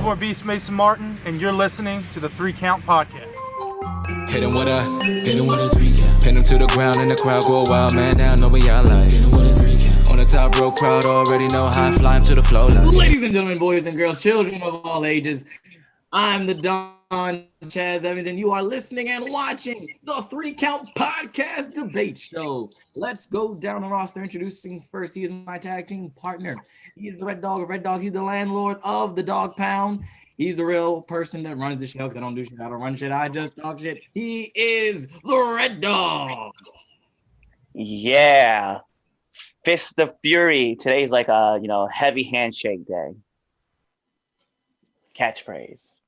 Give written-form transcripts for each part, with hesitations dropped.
4 Beast Mason Martin, and you're listening to the 3 Count Podcast. Hit him with a 3 count. Pin him to the ground and the crowd go wild, man down, know what y'all like. Hit him with a 3 count. On the top row, crowd already know how I fly him to the flow like. Ladies and gentlemen, boys and girls, children of all ages, I'm the Don Chaz Evans, and you are listening and watching the 3 Count Podcast Debate Show. Let's go down the roster. Introducing first, he is my tag team partner. He is the Red Dog of Red Dogs. He's the landlord of the Dog Pound. He's the real person that runs the show, because I don't do shit. I don't run shit. I just talk shit. He is the Red Dog. Yeah. Fist of Fury. Today's like a, heavy handshake day. Catchphrase.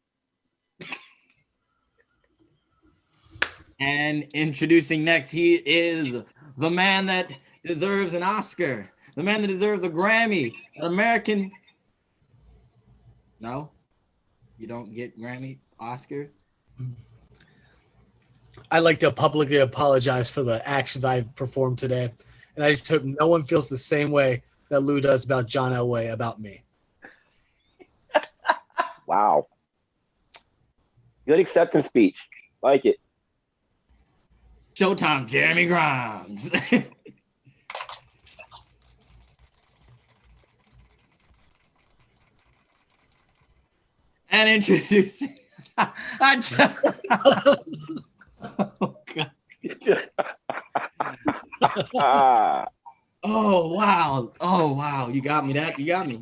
And introducing next, he is the man that deserves an Oscar, the man that deserves a Grammy, an American. No, you don't get Grammy, Oscar. I'd like to publicly apologize for the actions I've performed today. And I just hope no one feels the same way that Lou does about John Elway about me. Wow. Good acceptance speech. Like it. Showtime, Jeremy Grimes. And introducing. Oh, God. Oh, wow. You got me.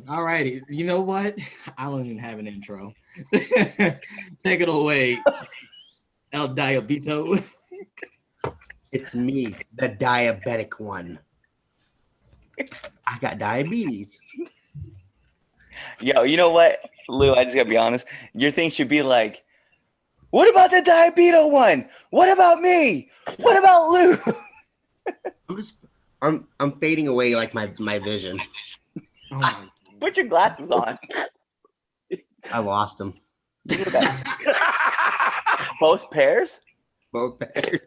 All righty. You know what? I don't even have an intro. Take it away, El Diabito. It's me, the diabetic one. I got diabetes. Yo, you know what, Lou? I just gotta be honest. Your thing should be like, what about the diabeto one? What about me? What about Lou? I'm fading away like my vision. Oh, Put your glasses on. I lost them. Both pairs? Both pairs.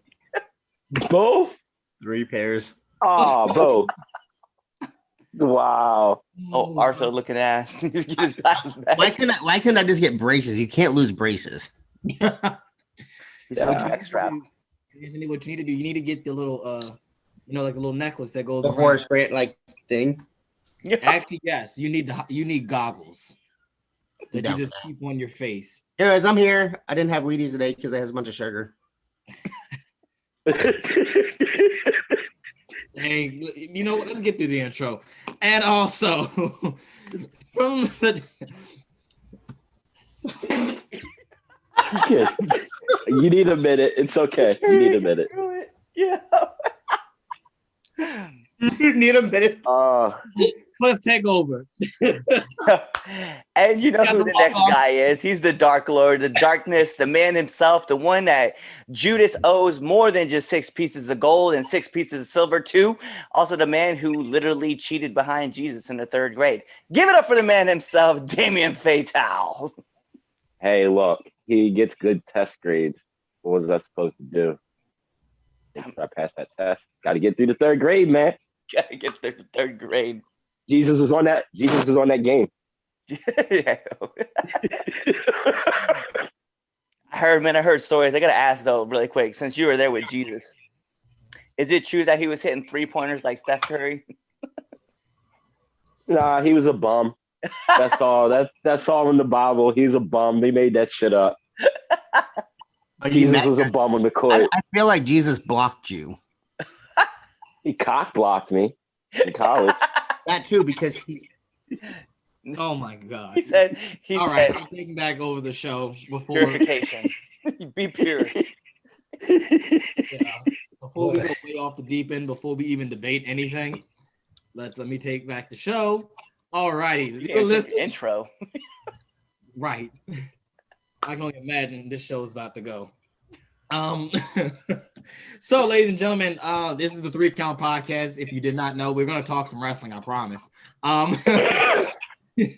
Both? 3 pairs. Oh, both. Wow. Oh, Arthur looking ass. Get his glasses back. Why couldn't I just get braces? You can't lose braces. He's so jack strap. What you need to do, you need to get the little, like a little necklace that goes The around. Horace Grant like thing. Actually, yes, you need goggles that you just keep on your face. Anyways, I'm here. I didn't have Wheaties today because it has a bunch of sugar. Hey, you know what? Let's get through the intro. And also, from the... You need a minute. It's okay. You need a minute. Yeah. You need a minute. Cliff, take over. And you know who the next guy is. He's the Dark Lord, the darkness, the man himself, the one that Judas owes more than just 6 pieces of gold and 6 pieces of silver to. Also the man who literally cheated behind Jesus in the 3rd grade. Give it up for the man himself, Damien Fatal. Hey, look. He gets good test grades. What was I supposed to do? I passed that test. Got to get through the 3rd grade, man. Gotta get through the 3rd grade. Jesus was on that game. Yeah. I heard stories. I gotta ask though, really quick, since you were there with Jesus, is it true that he was hitting 3-pointers like Steph Curry? Nah, he was a bum. That's all. That's all in the Bible. He's a bum. They made that shit up. Jesus was a bum on the court. I feel like Jesus blocked you. He cock blocked me in college. That too, because he. Oh my God. He said. All right, I'm taking back over the show before purification. Be pure. Yeah. Before we go way off the deep end, before we even debate anything, let me take back the show. All righty. Intro. Right. I can only imagine this show is about to go. So, ladies and gentlemen, this is the 3 Count Podcast. If you did not know, we're going to talk some wrestling, I promise.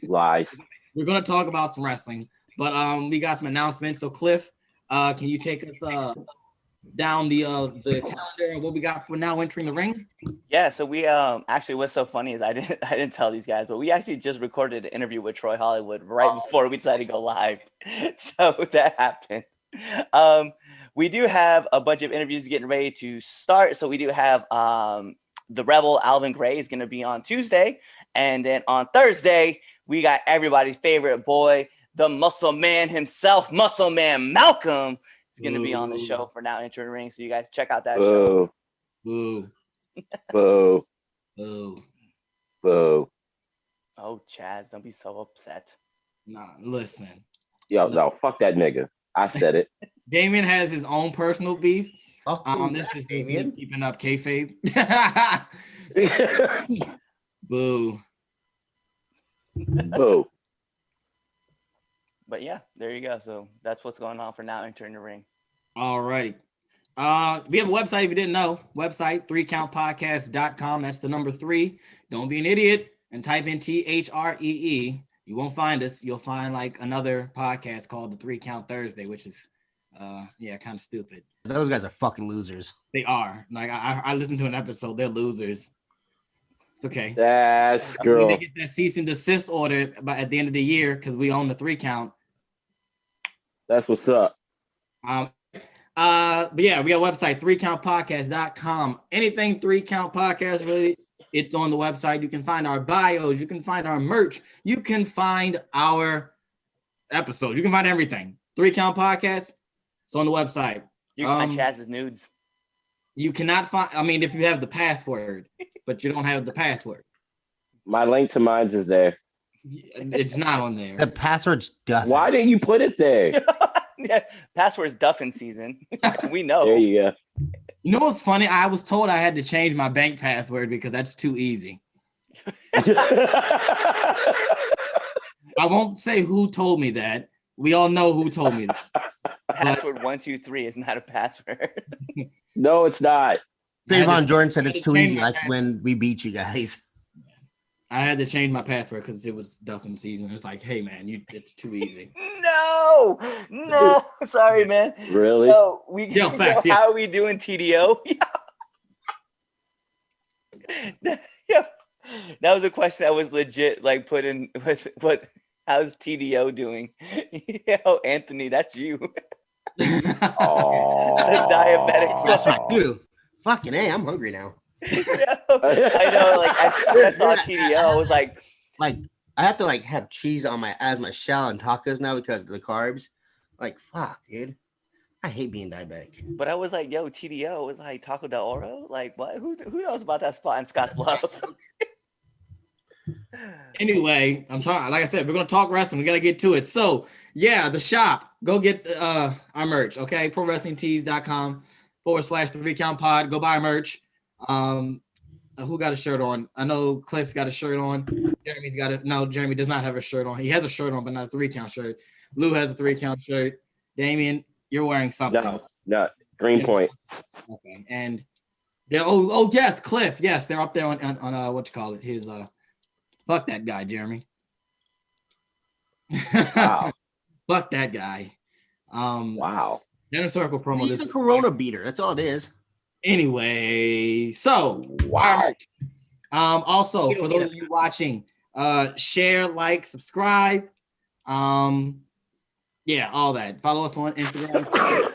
Lies. We're going to talk about some wrestling, but we got some announcements. So, Cliff, can you take us down the calendar and what we got for now entering the ring? Yeah, so we actually what's so funny is I didn't tell these guys, but we actually just recorded an interview with Troy Hollywood right before we decided to go live. So that happened. We do have a bunch of interviews getting ready to start. So we do have the Rebel Alvin Gray is going to be on Tuesday, and then on Thursday we got everybody's favorite boy, the Muscle Man himself, Muscle Man Malcolm, is going to be on the show for Now Entering the Ring. So you guys check out that show. Boo. Boo. Boo. Boo. Oh, Chaz, don't be so upset. Nah, listen. Yo, no, fuck that nigga. I said it. Damien has his own personal beef. Oh, This is just Damien. keeping up kayfabe. Boo. Boo. But yeah, there you go. So that's what's going on for Now Entering the Ring. All righty. We have a website if you didn't know. Website 3countpodcast.com. That's the number 3. Don't be an idiot and type in THREE. You won't find us. You'll find like another podcast called the 3 Count Thursday, which is kind of stupid. Those guys are fucking losers. They are. Like I listened to an episode, they're losers. It's okay. That's They girl. get that cease and desist order at the end of the year because we own the 3 Count. That's what's up. But yeah, we got a website, 3countpodcast.com. Anything 3 Count Podcast really, it's on the website. You can find our bios, you can find our merch, you can find our episodes, you can find everything. 3 Count Podcast, it's on the website. You can find Chaz's nudes. You cannot find, I mean, if you have the password, but you don't have the password. My link to mine is there. It's not on there. The password's done. Why didn't you put it there? Yeah, password's Duffin season. We know. There you go. You know what's funny? I was told I had to change my bank password because that's too easy. I won't say who told me that. We all know who told me that. Password 123 is not a password. No, it's not. Trayvon Jordan said it's too easy, like when we beat you guys. I had to change my password because it was Duffin season. It's like, hey man, it's too easy. No, sorry, man. Really? No, Facts, yeah. How are we doing, TDO? Yeah. That was a question that was legit. Like put in how's TDO doing? Yo, Anthony, that's you. Oh, Diabetic. That's what I do. Fucking A, I'm hungry now. I know. Like I saw TDO. I was like, I have to have cheese on my shell and tacos now because of the carbs. Like, fuck, dude. I hate being diabetic. but I was like, yo, TDO was like Taco Del Oro. Like, what? Who knows about that spot in Scottsbluff? Anyway, I'm sorry. Like I said, we're gonna talk wrestling. We gotta get to it. So yeah, the shop. Go get our merch. Okay, ProWrestlingTees.com/3 Count Pod. Go buy our merch. Who got a shirt on? I know Cliff's got a shirt on. Jeremy's got it. No, Jeremy does not have a shirt on. He has a shirt on, but not a 3 Count shirt. Lou has a 3 Count shirt. Damien, you're wearing something. No, Green Point. Okay, and yeah. Oh yes, Cliff. Yes, they're up there on what you call it. His fuck that guy, Jeremy. Wow. Fuck that guy. Wow. Inner Circle promo. He's a Corona beater. That's all it is. Anyway, so wow. Also, for those of you watching, share, like, subscribe. Yeah, all that. Follow us on Instagram,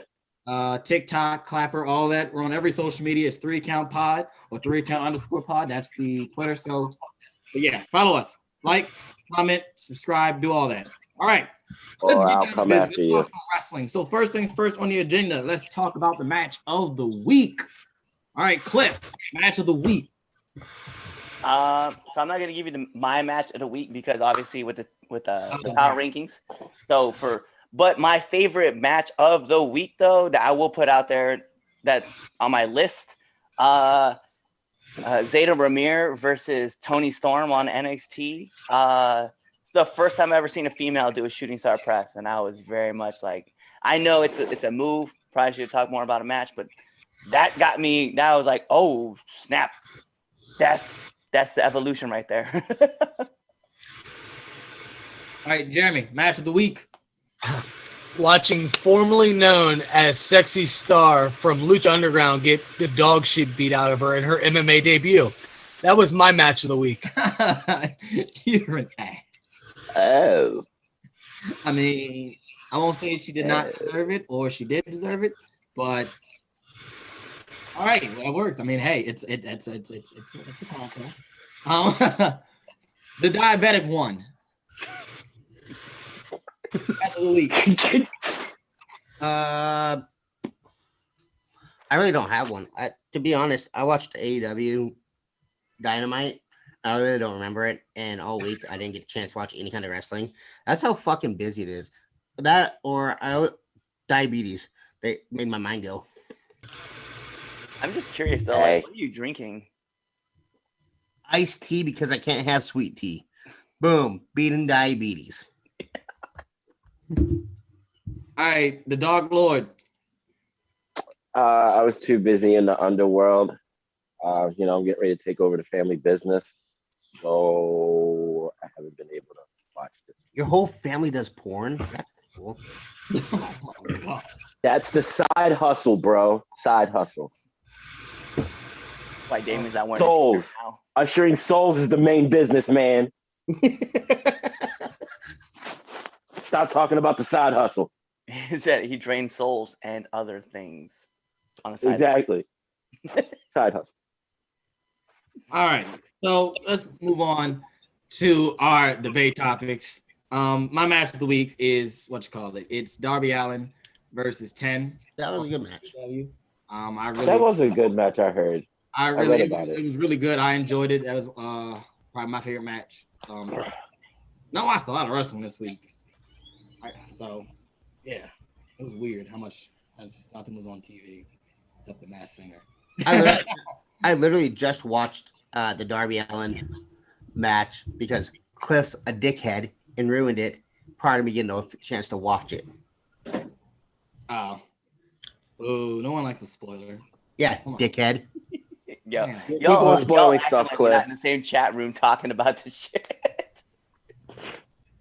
TikTok, Clapper, all that. We're on every social media. It's 3 Count Pod or 3count_pod. That's the Twitter. So, but yeah, follow us, like, comment, subscribe, do all that. All right. Or I'll come after you. Let's talk some wrestling. So first things first on the agenda, let's talk about the match of the week. All right, Cliff, match of the week. So I'm not gonna give you my match of the week because obviously with the power rankings. But my favorite match of the week though that I will put out there that's on my list, Zeta Ramirez versus Toni Storm on NXT. It's the first time I've ever seen a female do a shooting star press, and I was very much like, I know it's a move. Probably should talk more about a match, but that got me. Now I was like, oh snap, that's the evolution right there. All right, Jeremy, match of the week. watching formerly known as Sexy Star from Lucha Underground get the dog shit beat out of her in her MMA debut. That was my match of the week. You're an ass. Oh. I mean, I won't say she did not deserve it or she did deserve it, but all right, well, it worked. I mean, hey, it's a contest. The diabetic won. Match of the week. I really don't have one. To be honest, I watched AEW Dynamite. I really don't remember it, and all week I didn't get a chance to watch any kind of wrestling. That's how fucking busy it is. That or diabetes. They made my mind go. I'm just curious though, Hey. like, what are you drinking? Iced tea because I can't have sweet tea. Boom, beating diabetes. All right, the Dog Lord. I was too busy in the underworld. I'm getting ready to take over the family business. So I haven't been able to watch this. Your whole family does porn? That's cool. Oh my God. That's the side hustle, bro. Side hustle. Why Damon's not wearing Souls. a t-shirt now? Ushering souls is the main business, man. Stop talking about the side hustle. He said he drained souls and other things on the side. Exactly. Side hustle. All right, so let's move on to our debate topics. My match of the week is it's Darby Allin versus 10. That was a good match. That was a good match, I heard. read about it. It was really good. I enjoyed it. That was probably my favorite match. I watched a lot of wrestling this week. So, yeah, it was weird how much nothing was on TV except the Masked Singer. I literally just watched the Darby Allin match because Cliff's a dickhead and ruined it prior to me getting a chance to watch it. Oh, no one likes a spoiler. Yeah, dickhead. Y'all spoiling acting stuff, like Cliff. we're not in the same chat room talking about this shit.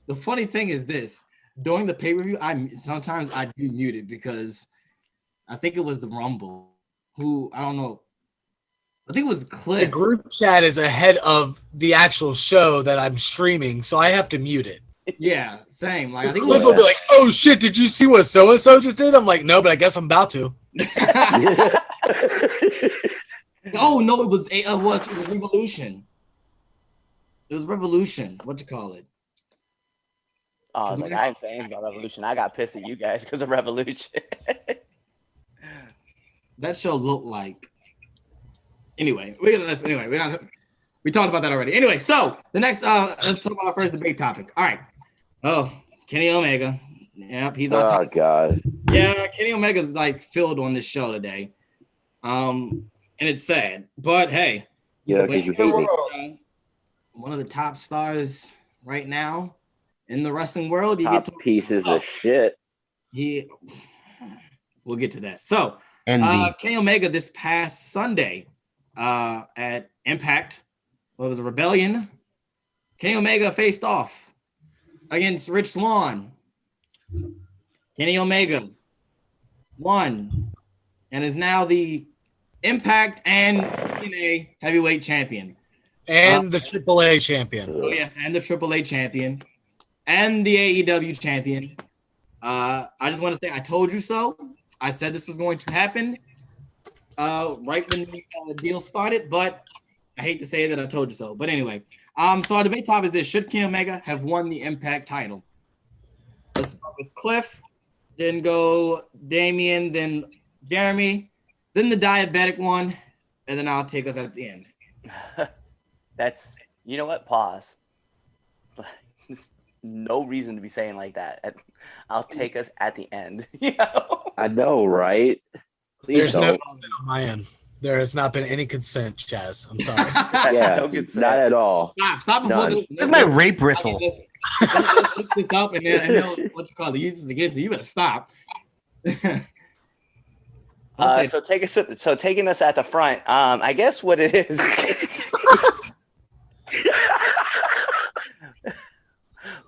The funny thing is this: during the pay-per-view, sometimes I do mute it because I think it was the Rumble. I don't know. I think it was Cliff. The group chat is ahead of the actual show that I'm streaming, so I have to mute it. Yeah, same. Like I think Cliff will be like, "Oh shit, did you see what so and so just did?" I'm like, "No, but I guess I'm about to." Oh no, it was Revolution. It was Revolution. What you call it? Oh, like I ain't saying about Revolution. I got pissed at you guys because of Revolution. That show looked like. Anyway, we talked about that already. Anyway, so the next let's talk about our first debate topic. All right. Oh, Kenny Omega. Yep, he's on top. Oh God. Yeah, Kenny Omega's like filled on this show today. And it's sad. But hey, Yeah, because you hate me. one of the top stars right now in the wrestling world. You Top get to pieces of shit. We'll get to that. So Kenny Omega this past Sunday at Impact, what was a Rebellion? Kenny Omega faced off against Rich Swann. Kenny Omega won and is now the Impact and TNA heavyweight champion. And the AAA champion. Oh, yes, and the AAA champion. And the AEW champion. I just want to say I told you so. I said this was going to happen right when the deal started, but I hate to say that I told you so. But anyway, so our debate topic is this: should Kenny Omega have won the Impact title? Let's start with Cliff, then go Damian, then Jeremy, then the diabetic one, and then I'll take us at the end. That's, you know what? Pause. No reason to be saying like that. I'll take us at the end. I know, right? Please There's no don't. consent on my end. There has not been any consent, Chaz. I'm sorry. Yeah, No good not at all. Stop before None. this. Look at my rape bristle. Let's look this up and then what you call it? Use this against me. You better stop. So taking us at the front. I guess what it is.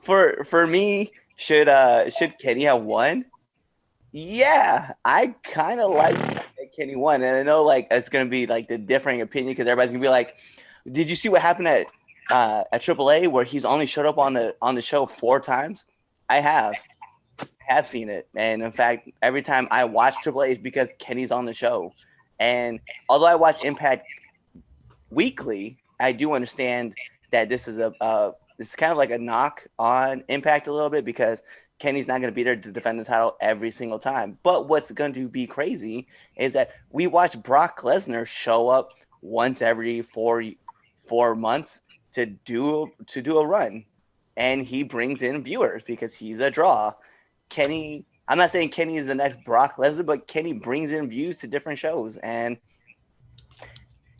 For me, should Kenny have won? Yeah, I kind of like that Kenny won, and I know like it's gonna be like the differing opinion because everybody's gonna be like, "Did you see what happened at AAA where he's only showed up on the show 4 times?" I have seen it, and in fact, every time I watch AAA is because Kenny's on the show. And although I watch Impact weekly, I do understand that this is this is kind of like a knock on Impact a little bit because Kenny's not going to be there to defend the title every single time. But what's going to be crazy is that we watch Brock Lesnar show up once every four months to do a run, and he brings in viewers because he's a draw. Kenny, I'm not saying Kenny is the next Brock Lesnar, but Kenny brings in views to different shows. And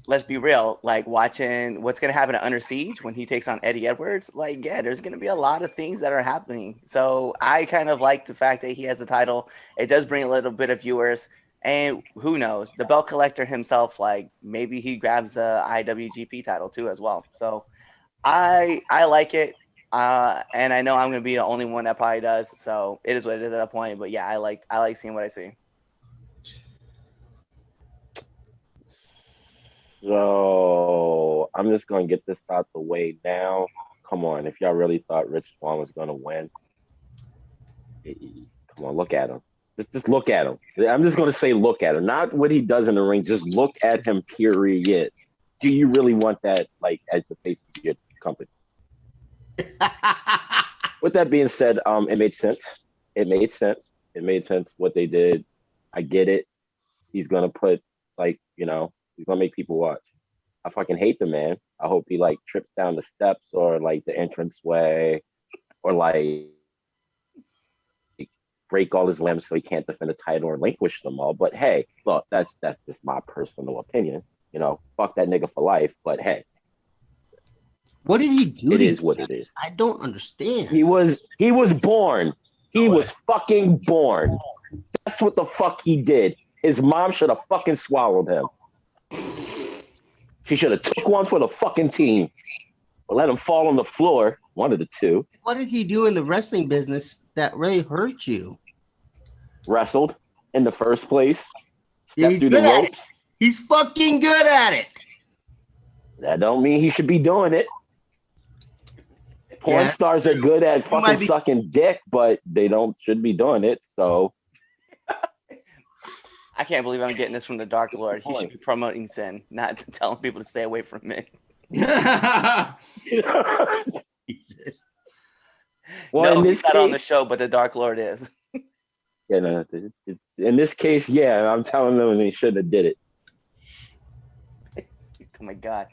let's be real, like watching what's going to happen at Under Siege when he takes on Eddie Edwards, like, yeah, there's going to be a lot of things that are happening. So I kind of like the fact that he has the title. It does bring a little bit of viewers. And who knows, the belt collector himself, like maybe he grabs the IWGP title too as well. So I like it. And I know I'm going to be the only one that probably does. So it is what it is at that point. But yeah, I like seeing what I see. So I'm just gonna get this out the way now. Come on, if y'all really thought Rich Swann was gonna win, come on, look at him. Just look at him. I'm just gonna say look at him, not what he does in the ring. Just look at him. Period. Do you really want that, like, as the face of your company? With that being said, it made sense. It made sense. It made sense what they did. I get it. He's gonna put, like, you know. He's gonna make people watch. I fucking hate the man. I hope he like trips down the steps or like the entranceway, or like break all his limbs so he can't defend the title or relinquish them all. But hey, look, that's just my personal opinion. You know, fuck that nigga for life. But hey, what did he do? It is what it is. I don't understand. He was born. He was fucking born. That's what the fuck he did. His mom should have fucking swallowed him. She should have took one for the fucking team or let him fall on the floor. One of the two. What did he do in the wrestling business that really hurt you? Wrestled in the first place. Yeah, Stepped through the ropes. He's fucking good at it. That don't mean he should be doing it. Porn stars are good at fucking sucking dick, but they should be doing it. So I can't believe I'm getting this from the Dark Lord. He should be promoting sin, not telling people to stay away from it. Jesus. Well, no, in he's this not case, on the show, but the Dark Lord is. Yeah, no. In this case, yeah, I'm telling them they should have did it. Oh my God,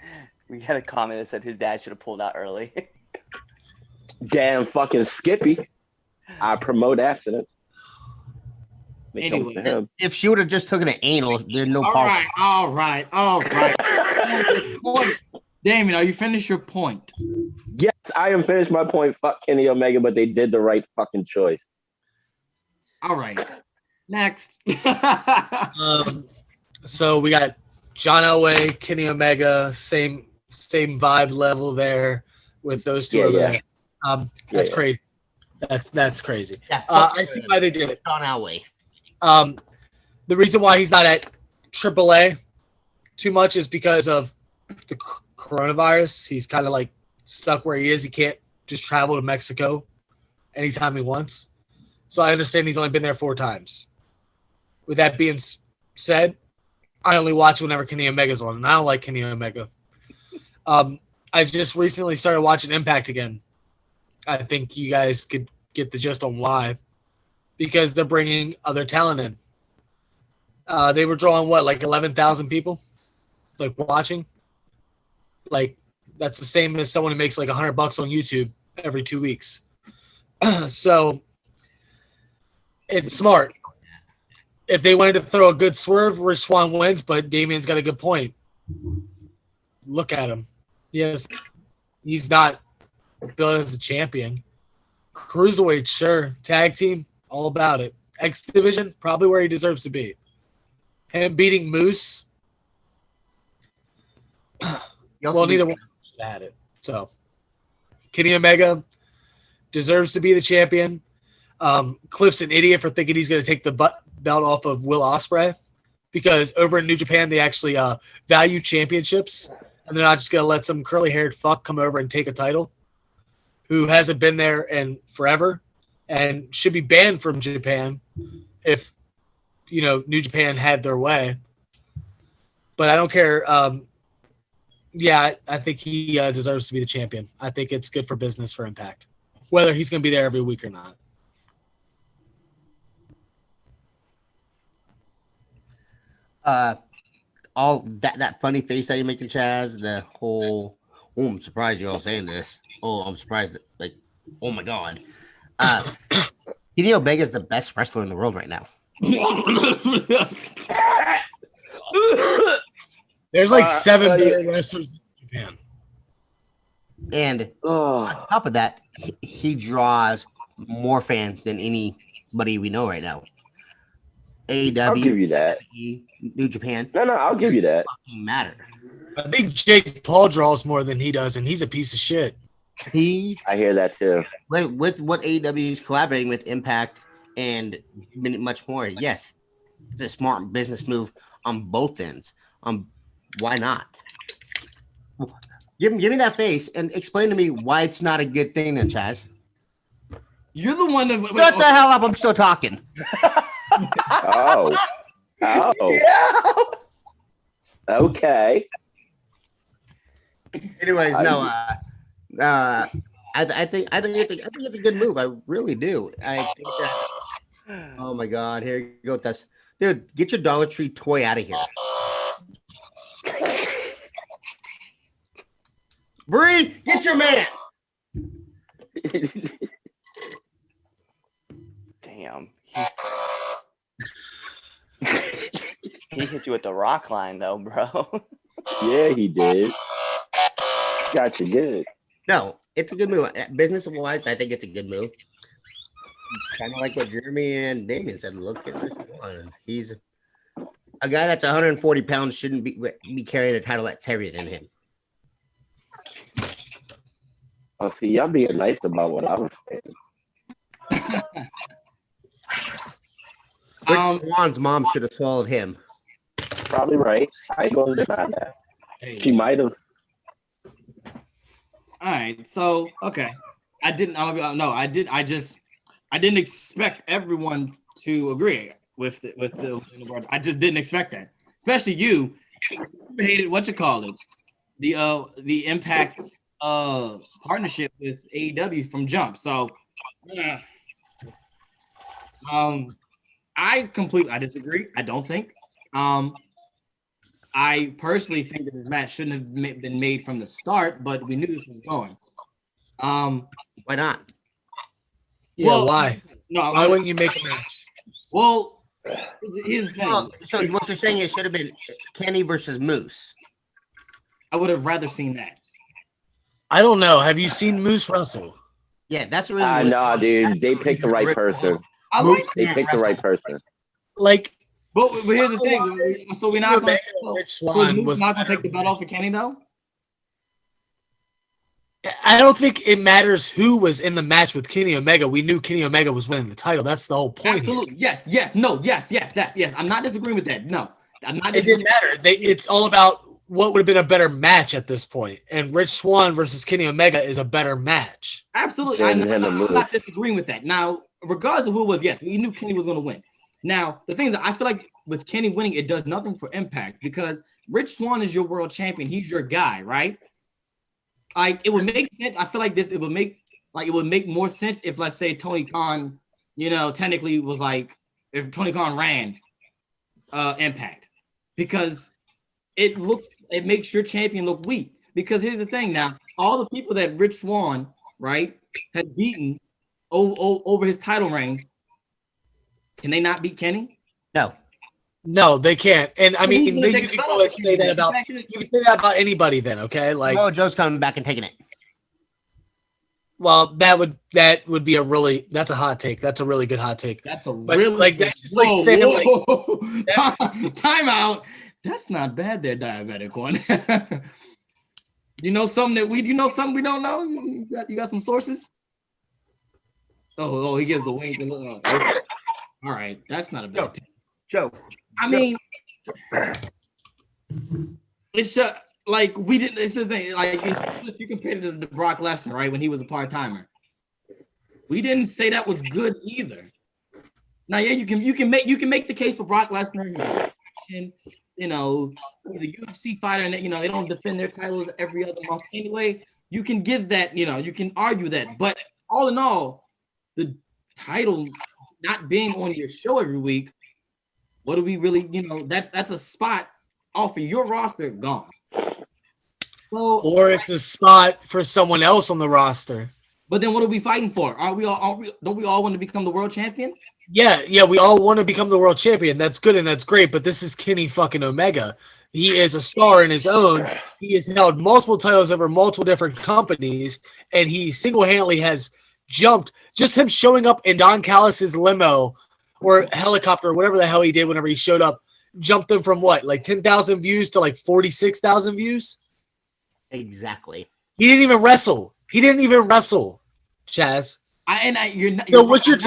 we had a comment that said his dad should have pulled out early. Damn fucking Skippy. I promote abstinence. Anyway, if she would have just taken an anal, there's no problem. All right. Damien, are you finished your point? Yes, I am finished my point. Fuck Kenny Omega, but they did the right fucking choice. All right. Next. So we got John Elway, Kenny Omega, same vibe level there with those two over there. That's crazy. That's crazy. Yeah, I see why they did it. John Elway. The reason why he's not at AAA too much is because of the coronavirus. He's kind of like stuck where he is. He can't just travel to Mexico anytime he wants. So I understand he's only been there 4 times. With that being said, I only watch whenever Kenny Omega's on, and I don't like Kenny Omega. I just recently started watching Impact again. I think you guys could get the gist on why. Because they're bringing other talent in. They were drawing, like 11,000 people? Like, watching? Like, that's the same as someone who makes like $100 on YouTube every 2 weeks. So, it's smart. If they wanted to throw a good swerve, Rich Swann wins, but Damien's got a good point. Look at him. Yes, he's not built as a champion. Cruiserweight, sure. Tag team, all about it. X Division, probably where he deserves to be. Him beating Moose. Well, neither one should have had it. So, Kenny Omega deserves to be the champion. Cliff's an idiot for thinking he's going to take the belt off of Will Ospreay, because over in New Japan they actually value championships, and they're not just going to let some curly-haired fuck come over and take a title who hasn't been there in forever and should be banned from Japan if, you know, New Japan had their way. But I don't care. Yeah, I think he deserves to be the champion. I think it's good for business for Impact, whether he's going to be there every week or not. All that funny face that you're making, Chaz, the whole, oh, I'm surprised you're all saying this. Oh, I'm surprised that, like, oh my God. Kenny Omega is the best wrestler in the world right now. There's like 7 better wrestlers in Japan. And on top of that, he draws more fans than anybody we know right now. AEW, I'll give you that. New Japan. No, I'll give you that. Fucking matter. I think Jake Paul draws more than he does, and he's a piece of shit. I hear that too. With what AEW is collaborating with Impact and much more, yes, it's a smart business move on both ends. Why not? Give me that face and explain to me why it's not a good thing, then, Chaz. You're the one that. Shut the hell up! I'm still talking. Oh. Yeah. Okay. Anyways, no. I think it's a good move. I really do. I think that. Oh my God! Here you go. That's dude. Get your Dollar Tree toy out of here. Bree, get your man. Damn. He hit you with the rock line, though, bro. Yeah, he did. Got you good. No, it's a good move. Business wise, I think it's a good move. Kind of like what Jeremy and Damien said. Look at Rich Swann. He's a guy that's 140 pounds, shouldn't be carrying a title that's heavier than him. Oh, see, y'all being nice about what I was saying. Rich Swann's mom should have swallowed him. Probably right. I ain't gonna deny that. She might have. All right, so okay, I didn't expect everyone to agree with the. I just didn't expect that, especially you. Hated what you call it, the Impact partnership with AEW from jump. So, I disagree. I don't think. I personally think that this match shouldn't have been made from the start, but we knew this was going. Why not? Yeah, well, why? No, why wouldn't you make a match? Well, here's the thing. Well, so what you're saying, it should have been Kenny versus Moose. I would have rather seen that. I don't know. Have you seen Moose wrestle? Yeah, that's the reason. No, dude. They picked the right person. They picked the right person. Like, but here's the thing. So we're not going to take the belt off of Kenny, though? I don't think it matters who was in the match with Kenny Omega. We knew Kenny Omega was winning the title. That's the whole point. Absolutely. Yes. Yes. I'm not disagreeing with that. No. I'm not. It didn't matter. It's all about what would have been a better match at this point. And Rich Swann versus Kenny Omega is a better match. Absolutely. I'm not disagreeing with that. Now, regardless of who it was, yes, we knew Kenny was going to win. Now, the thing is, I feel like with Kenny winning, it does nothing for Impact because Rich Swann is your world champion. He's your guy, right? Like, it would make sense. I feel like it would make more sense if, let's say, Tony Khan, technically was like, if Tony Khan ran Impact, because it makes your champion look weak. Because here's the thing now, all the people that Rich Swann, right, has beaten over his title reign, can they not beat Kenny? No, they can't. And I mean, you can go and say that about anybody then, okay? Like, oh, Joe's coming back and taking it. Well, that would be that's a hot take. That's a really good hot take. That's that's just like saying time out. That's not bad there, diabetic one. You know something we don't know? You got some sources? Oh, he gives the wink. All right, that's not a bad take. Joe. I mean, it's just like we didn't. It's the thing. Like if you compared it to Brock Lesnar, right, when he was a part timer, we didn't say that was good either. Now, yeah, you can make the case for Brock Lesnar. You know, he's a UFC fighter, and they don't defend their titles every other month anyway. You can give that. You can argue that, but all in all, the title not being on your show every week, what do we really? That's a spot off of your roster gone. Well, or it's a spot for someone else on the roster. But then what are we fighting for? Don't we all want to become the world champion? Yeah, we all want to become the world champion. That's good and that's great, but this is Kenny fucking Omega. He is a star in his own. He has held multiple titles over multiple different companies, and he single-handedly has jumped. Just him showing up in Don Callis' limo or helicopter, or whatever the hell he did whenever he showed up, jumped them from what, like 10,000 views to like 46,000 views? Exactly. He didn't even wrestle. Chaz. What you're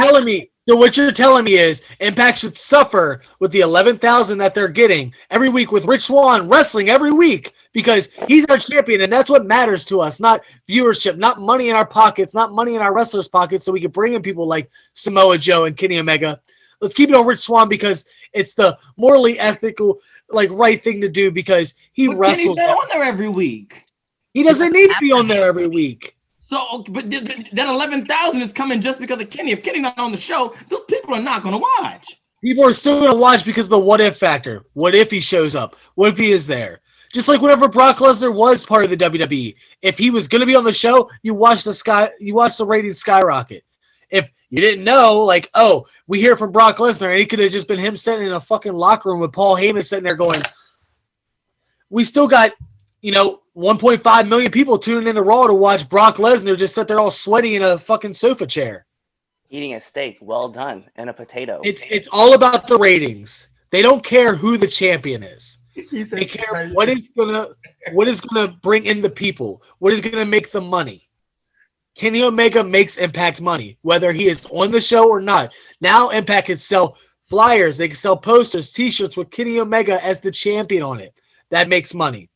telling me is Impact should suffer with the 11,000 that they're getting every week with Rich Swann wrestling every week because he's our champion, and that's what matters to us, not viewership, not money in our pockets, not money in our wrestlers' pockets, so we can bring in people like Samoa Joe and Kenny Omega. Let's keep it on Rich Swann because it's the morally ethical, right thing to do because he wrestles. Kenny's not on there every week. He doesn't need to be on there every week. So, but that 11,000 is coming just because of Kenny. If Kenny's not on the show, those people are not going to watch. People are still going to watch because of the what if factor. What if he shows up? What if he is there? Just like whenever Brock Lesnar was part of the WWE, if he was going to be on the show, you watch the ratings skyrocket. If you didn't know, we hear from Brock Lesnar, and it could have just been him sitting in a fucking locker room with Paul Heyman sitting there going, we still got, 1.5 million people tuning into Raw to watch Brock Lesnar just sit there all sweaty in a fucking sofa chair. Eating a steak, well done, and a potato. It's all about the ratings. They don't care who the champion is. They care what is gonna bring in the people, what is gonna make the money. Kenny Omega makes Impact money, whether he is on the show or not. Now Impact can sell flyers, they can sell posters, t-shirts with Kenny Omega as the champion on it. That makes money.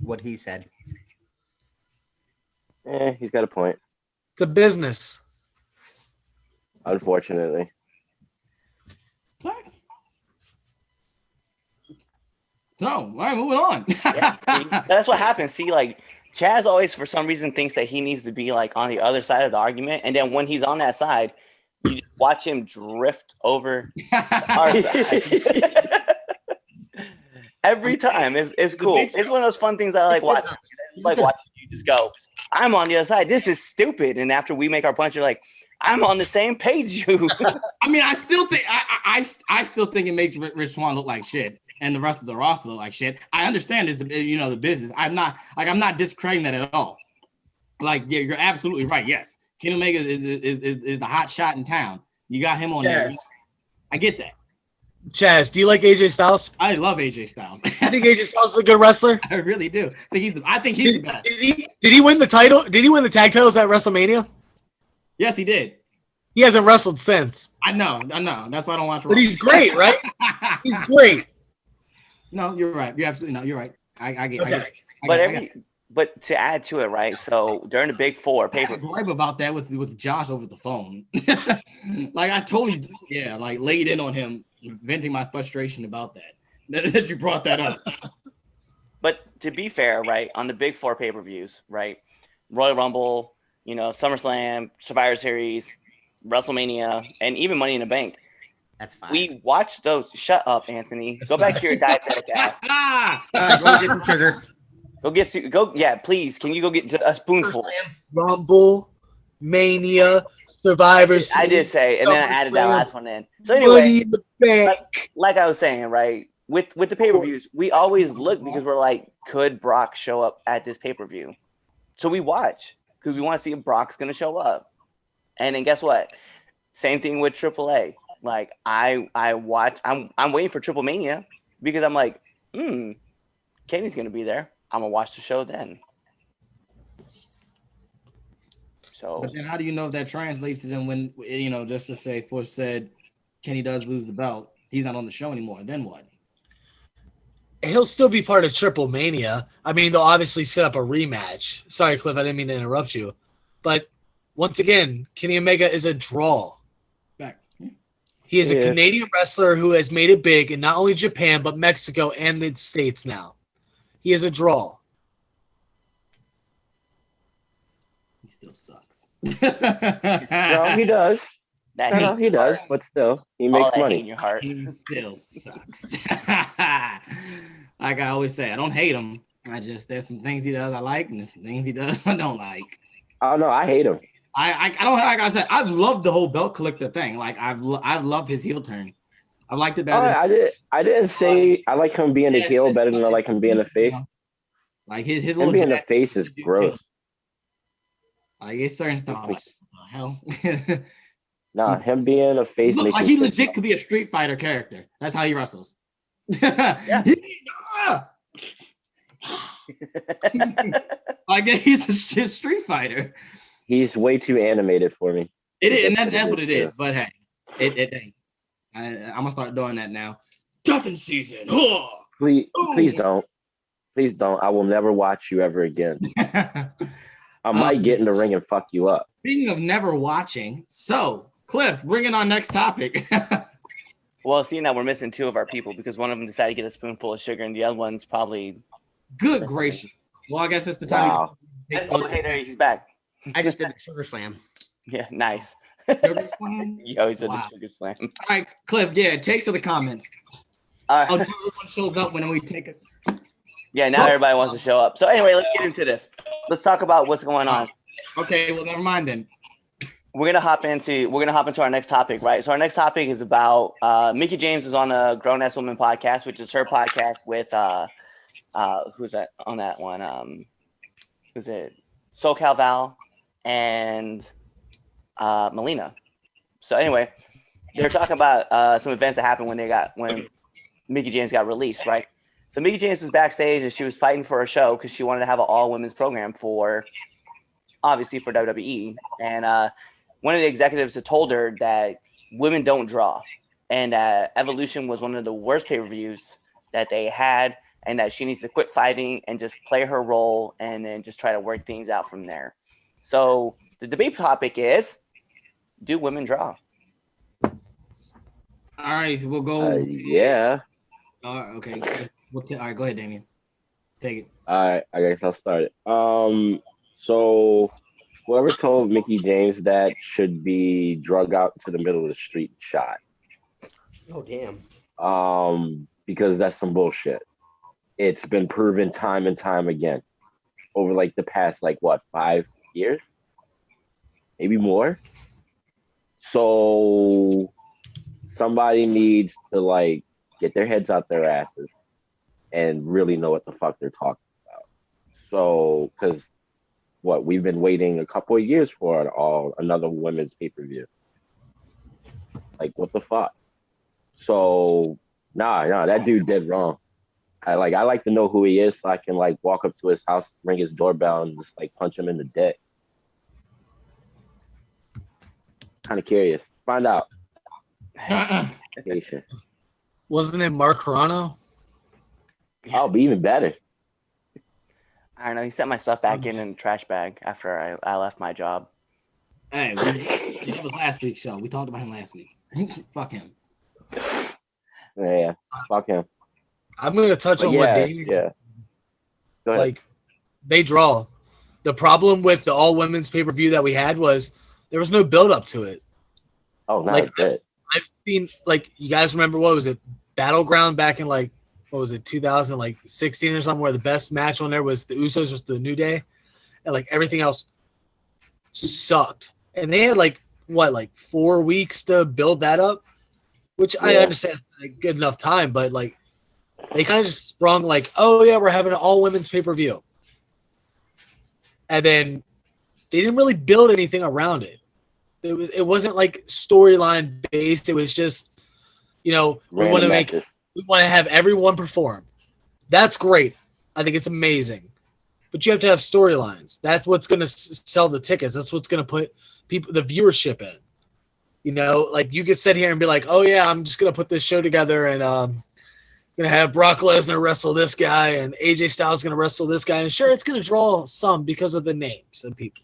What he said. He's got a point. It's a business. Unfortunately. No, all right, moving on. Yeah, so that's what happens. See, Chaz always, for some reason, thinks that he needs to be on the other side of the argument, and then when he's on that side, you just watch him drift over our side. Every time. It's cool. It's one of those fun things I like watching. Watching you just go, I'm on the other side. This is stupid. And after we make our punch, you're like, I'm on the same page you. I mean, I still think I still think it makes Rich Swann look like shit and the rest of the roster look like shit. I understand it's the business. I'm not discrediting that at all. Yeah, you're absolutely right. Yes. Kenny Omega is the hot shot in town. You got him on there. I get that. Chaz, do you like AJ Styles? I love AJ Styles. I think AJ Styles is a good wrestler. I really do. I think he's the best. Did he win the title? Did he win the tag titles at WrestleMania? Yes, he did. He hasn't wrestled since. I know. That's why I don't watch Raw. But he's great, right? He's great. No, you're right. You're absolutely you're right. I get it. But to add to it, right? So during the Big Four paper, gripe about that with Josh over the phone. I totally laid in on him, venting my frustration about that you brought that up. But to be fair, right, on the Big Four pay-per-views, right, Royal Rumble, SummerSlam, Survivor Series, WrestleMania, and even Money in the Bank. That's fine. We watch those. Shut up, Anthony. Go back to your diabetic ass. Go get some sugar. Yeah, please. Can you go get a spoonful? Rumble, Mania, Survivor Series. I did say, and then I added that last one in. So anyway, like I was saying, right, with the pay-per-views, we always look because we're like, could Brock show up at this pay-per-view? So we watch because we want to see if Brock's going to show up. And then guess what? Same thing with AAA. I watch. I'm waiting for Triple Mania because I'm like, Kenny's going to be there. I'm gonna watch the show then. So, But then how do you know if that translates to them when, just to say, Force said Kenny does lose the belt, he's not on the show anymore. Then what? He'll still be part of Triple Mania. I mean, they'll obviously set up a rematch. Sorry, Cliff, I didn't mean to interrupt you. But once again, Kenny Omega is a draw. Fact. He is a Canadian wrestler who has made it big in not only Japan, but Mexico and the States now. He is a draw. He still sucks. No, he does. No, he does, but still, he makes money. In your heart. He still sucks. Like I always say, I don't hate him. There's some things he does I like, and there's some things he does I don't like. Oh no, I hate him. I don't, like I said, I've loved the whole belt collector thing. Like I've loved his heel turn. I liked it better. I didn't say I like him being a heel better than I like him being a face. Like his him being a face is gross. Like it's certain stuff. Like, what the hell? Nah, him being a face makes like he legit could be a Street Fighter character. That's how he wrestles. Yeah. Like he's a Street Fighter. He's way too animated for me. It is, and that's what it is. But hey, it ain't. I'm gonna start doing that now. Toughen season. Please don't. Please don't. I will never watch you ever again. I might get in the ring and fuck you up. Speaking of never watching, so Cliff, bring in our next topic. Well, seeing that we're missing two of our people because one of them decided to get a spoonful of sugar and the other one's probably. Good gracious. Well, I guess that's the time. Wow. Oh, hey, there, he's back. I just did the sugar slam. Yeah, nice. Sugar slam? You always did Wow. the sugar slam. All right, Cliff, take to the comments. Everyone shows up when we take it. Yeah, now everybody wants to show up. So anyway, let's get into this. Let's talk about what's going on. Okay, well, never mind then. We're gonna hop into our next topic, right? So our next topic is about Mickie James is on a Grown Ass Woman podcast, which is her podcast with who's that on that one? Who's it? SoCal Val and Melina. So anyway, they're talking about some events that happened when Mickie James got released, right? So Mickie James was backstage and she was fighting for a show because she wanted to have an all women's program for WWE. And one of the executives had told her that women don't draw and that Evolution was one of the worst pay-per-views that they had and that she needs to quit fighting and just play her role and then just try to work things out from there. So the debate topic is, do women draw? All right, so we'll go. Yeah. Okay. All right, go ahead, Damien. Take it. All right, I guess I'll start it. So whoever told Mickie James that should be drug out to the middle of the street and shot. Oh damn. Because that's some bullshit. It's been proven time and time again over like the past 5 years, maybe more. So somebody needs to get their heads out their asses and really know what the fuck they're talking about. So, because we've been waiting a couple of years for another women's pay-per-view. What the fuck? So, nah, that dude did wrong. I like to know who he is so I can walk up to his house, ring his doorbell, and just punch him in the dick. Kind of curious. Find out. Patient. Wasn't it Mark Carano? I'll be even better. I don't know. He sent my stuff back in a trash bag after I left my job. Hey, that was last week's show. We talked about him last week. Fuck him. Yeah, fuck him. I'm going to touch on what Damien said. Go ahead. They draw. The problem with the all women's pay-per-view that we had was there was no build up to it. Oh, not a bit. I've seen you guys remember what was it? Battleground back in 2016 or something, where the best match on there was the Usos versus the New Day, and everything else sucked. And they had 4 weeks to build that up, which I understand is good enough time, but they kind of just sprung oh yeah, we're having an all women's pay-per-view. And then they didn't really build anything around it. It wasn't storyline based. It was just, we want to have everyone perform. That's great. I think it's amazing. but you have to have storylines. That's what's going to sell the tickets. That's what's going to put the viewership in. You know, like you could sit here and be like, oh yeah, I'm just going to put this show together and going to have Brock Lesnar wrestle this guy and AJ Styles going to wrestle this guy. And sure, it's going to draw some because of the names of people.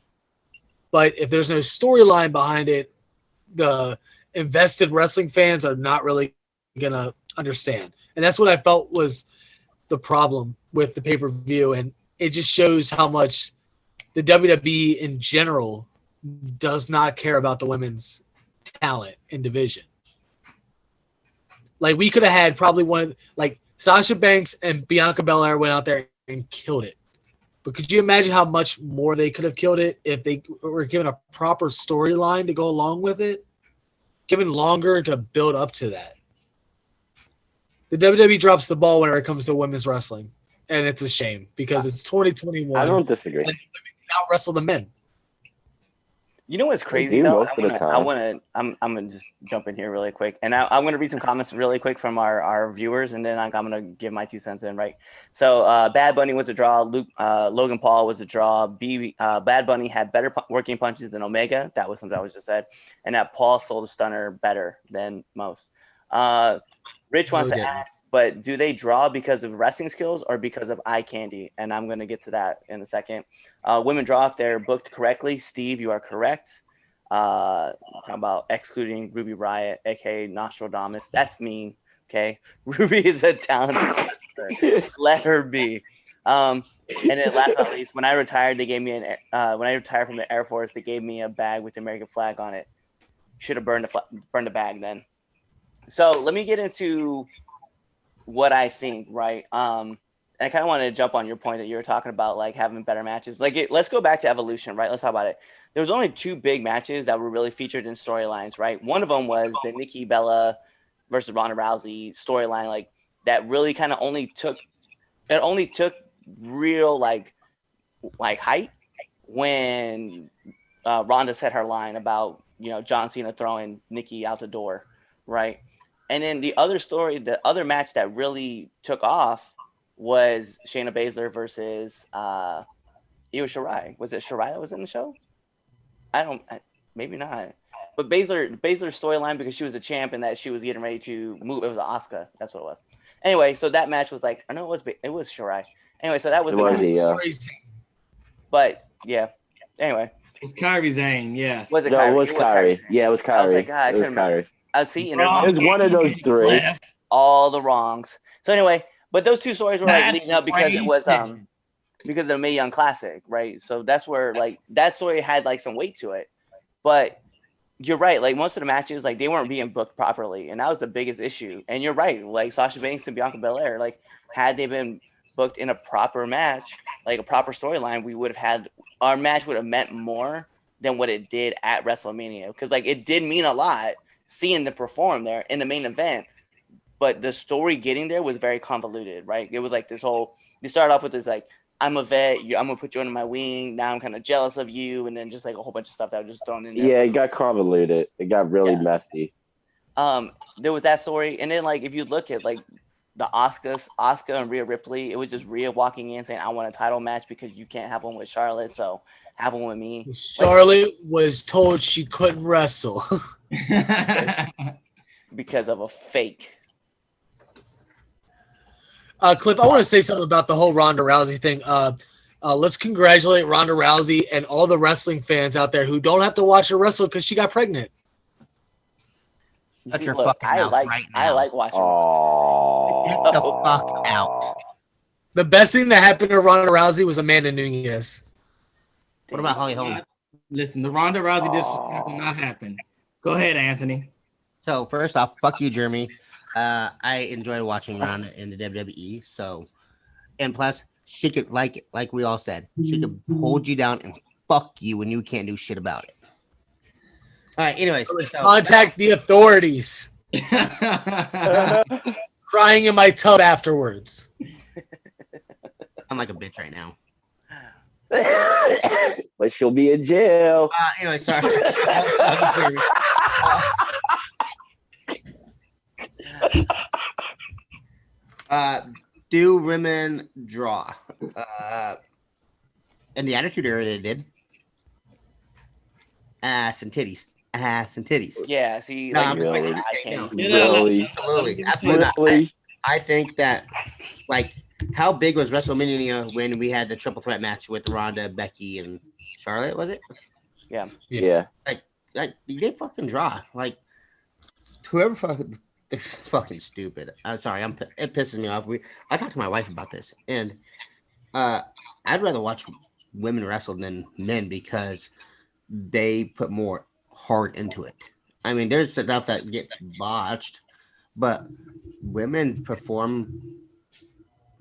But if there's no storyline behind it, the invested wrestling fans are not really going to understand. And that's what I felt was the problem with the pay-per-view. And it just shows how much the WWE in general does not care about the women's talent and division. Like, we could have had probably like Sasha Banks and Bianca Belair went out there and killed it. But could you imagine how much more they could have killed it if they were given a proper storyline to go along with it? Given longer to build up to that. The WWE drops the ball whenever it comes to women's wrestling. And it's a shame because it's 2021. I don't disagree. And women can out wrestle the men. You know what's crazy though? I'm gonna just jump in here really quick, and I'm gonna read some comments really quick from our viewers, and then I'm gonna give my 2 cents in. Right. So Bad Bunny was a draw. Logan Paul was a draw. Bad Bunny had better working punches than Omega. That was something I was just said, and that Paul sold a stunner better than most. Rich wants to ask, but do they draw because of wrestling skills or because of eye candy? And I'm going to get to that in a second. Women draw if they're booked correctly. Steve, you are correct. Talking about excluding Ruby Riott, aka Nostradamus. That's mean. Okay, Ruby is a talented wrestler. Let her be. And then last but not least, when I retired, they gave me when I retired from the Air Force, they gave me a bag with the American flag on it. Should have burned the bag then. So let me get into what I think, right? And I kind of want to jump on your point that you were talking about, like having better matches. Let's go back to Evolution, right? Let's talk about it. There was only 2 big matches that were really featured in storylines, right? One of them was the Nikki Bella versus Ronda Rousey storyline, like that really kind of only took real like height when Ronda said her line about, you know, John Cena throwing Nikki out the door, right? And then the other match that really took off was Shayna Baszler versus Io Shirai. Was it Shirai that was in the show? Maybe not. But Baszler's storyline, because she was a champ and that she was getting ready to move. It was Asuka. That's what it was. Anyway, so that match was like, I know it was Shirai. Anyway, so that was But yeah. Anyway. It was Kairi Sane, yes. Was it no, Kairi? it was Kairi. Yeah, it was Kairi. I was like, God, I couldn't remember. See, and it was one of those 3. All the wrongs. So anyway, but those 2 stories were like leading up because it was because of the Mae Young Classic, right? So that's where like that story had like some weight to it. But you're right, like most of the matches, like they weren't being booked properly, and that was the biggest issue. And you're right, like Sasha Banks and Bianca Belair, like had they been booked in a proper match, like a proper storyline, we would have had our match would have meant more than what it did at WrestleMania, because like it did mean a lot seeing them perform there in the main event, but the story getting there was very convoluted, right? It was like this whole, you start off with this like, I'm a vet, I'm gonna put you under my wing, now I'm kind of jealous of you, and then just like a whole bunch of stuff that was just thrown in there. Yeah, it got convoluted. It got really messy. There was that story, and then like if you look at like the Asuka and Rhea Ripley, it was just Rhea walking in saying, I want a title match because you can't have one with Charlotte, so have one with me. Charlotte was told she couldn't wrestle. Because of a fake. Cliff, I want to say something about the whole Ronda Rousey thing. Let's congratulate Ronda Rousey and all the wrestling fans out there who don't have to watch her wrestle because she got pregnant. Shut your fucking mouth right now. I like watching. Get the fuck out. The best thing that happened to Ronda Rousey was Amanda Nunes. What about Holly Holm? Listen, the Ronda Rousey disrespect will not happen. Go ahead, Anthony. So first off, fuck you, Jeremy. I enjoyed watching Ronda in the WWE. So, and plus, she could like we all said, she could hold you down and fuck you when you can't do shit about it. All right. Anyways, so, contact the authorities. Crying in my tub afterwards. I'm like a bitch right now. But she'll be in jail. Anyway, sorry. Do women draw? In the Attitude Era, they did. Ass and titties. Ass and titties. Yeah, see, No, like, I'm just really? making I this game can't. now. Really? Absolutely not. Really? I think that, like, how big was WrestleMania when we had the triple threat match with Ronda, Becky, and Charlotte? Was it? Yeah. Like they fucking draw. Like, whoever fucking, they're fucking stupid. I'm sorry. It pisses me off. I talked to my wife about this, and I'd rather watch women wrestle than men because they put more heart into it. I mean, there's stuff that gets botched, but women perform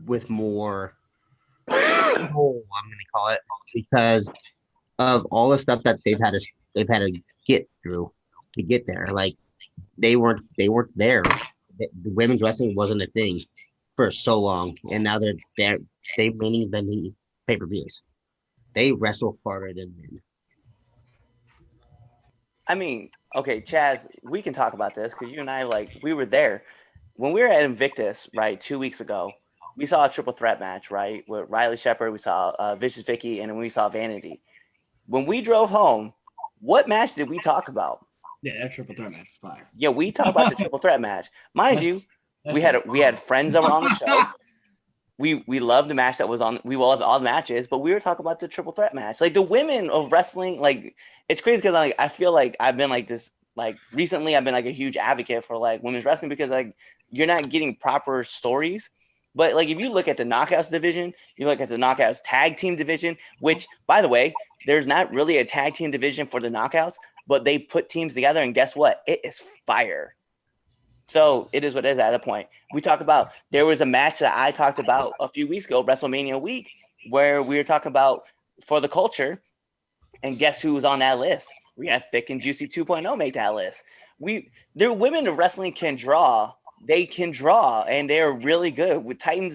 with more I'm gonna call it, because of all the stuff that they've had to get through to get there. Like they weren't there. The women's wrestling wasn't a thing for so long, and now they main eventing pay-per-views. They wrestle harder than men. I mean, okay, Chaz, we can talk about this because you and I, like, we were there when we were at Invictus, right? 2 weeks ago, we saw a triple threat match, right? With Riley Shepard, we saw Vicious Vicky, and then we saw Vanity. When we drove home, what match did we talk about? Yeah, that triple threat match is fire. Yeah, we talked about the triple threat match. Mind you, we had friends that were on the show. We loved the match that was on. We loved all the matches, but we were talking about the triple threat match. Like the women of wrestling, like it's crazy because like I feel like I've been like this. Like recently, I've been like a huge advocate for like women's wrestling because like you're not getting proper stories. But like if you look at the Knockouts division, you look at the Knockouts tag team division, which by the way, there's not really a tag team division for the Knockouts, but they put teams together, and guess what? It is fire. So it is what it is at that point. We talk about there was a match that I talked about a few weeks ago, WrestleMania week, where we were talking about for the culture, and guess who was on that list? We had Thick and Juicy 2.0 make that list. Their women of wrestling can draw. They can draw, and they're really good with Titan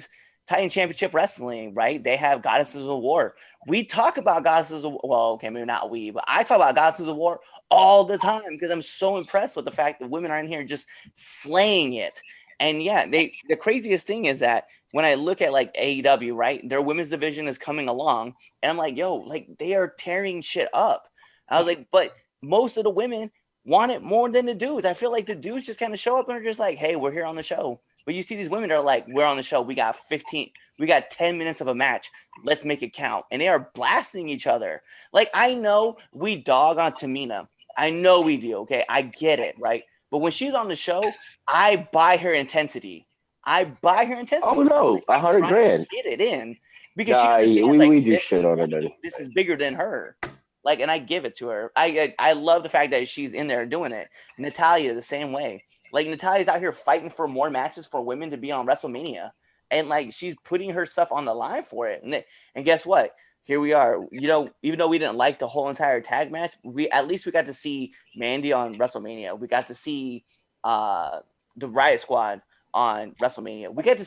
Championship Wrestling, right? They have Goddesses of War. We talk about Goddesses of Well, okay, maybe not we, but I talk about Goddesses of War all the time because I'm so impressed with the fact that women are in here just slaying it. And yeah, the craziest thing is that when I look at like AEW, right, their women's division is coming along, and I'm like, yo, like they are tearing shit up. I was like, but most of the women want it more than the dudes. I feel like the dudes just kind of show up and are just like, hey, we're here on the show. But you see these women that are like, we're on the show. We got 10 minutes of a match. Let's make it count. And they are blasting each other. Like, I know we dog on Tamina. I know we do. Okay. I get it. Right. But when she's on the show, I buy her intensity. Oh no, 100 grand. Get it in because we do shit on her. This is bigger than her. Like, and I give it to her. I love the fact that she's in there doing it. Natalya the same way. Like Natalia's out here fighting for more matches for women to be on WrestleMania, and like she's putting her stuff on the line for it. And guess what? Here we are. You know, even though we didn't like the whole entire tag match, at least we got to see Mandy on WrestleMania. We got to see the Riot Squad on WrestleMania. We got to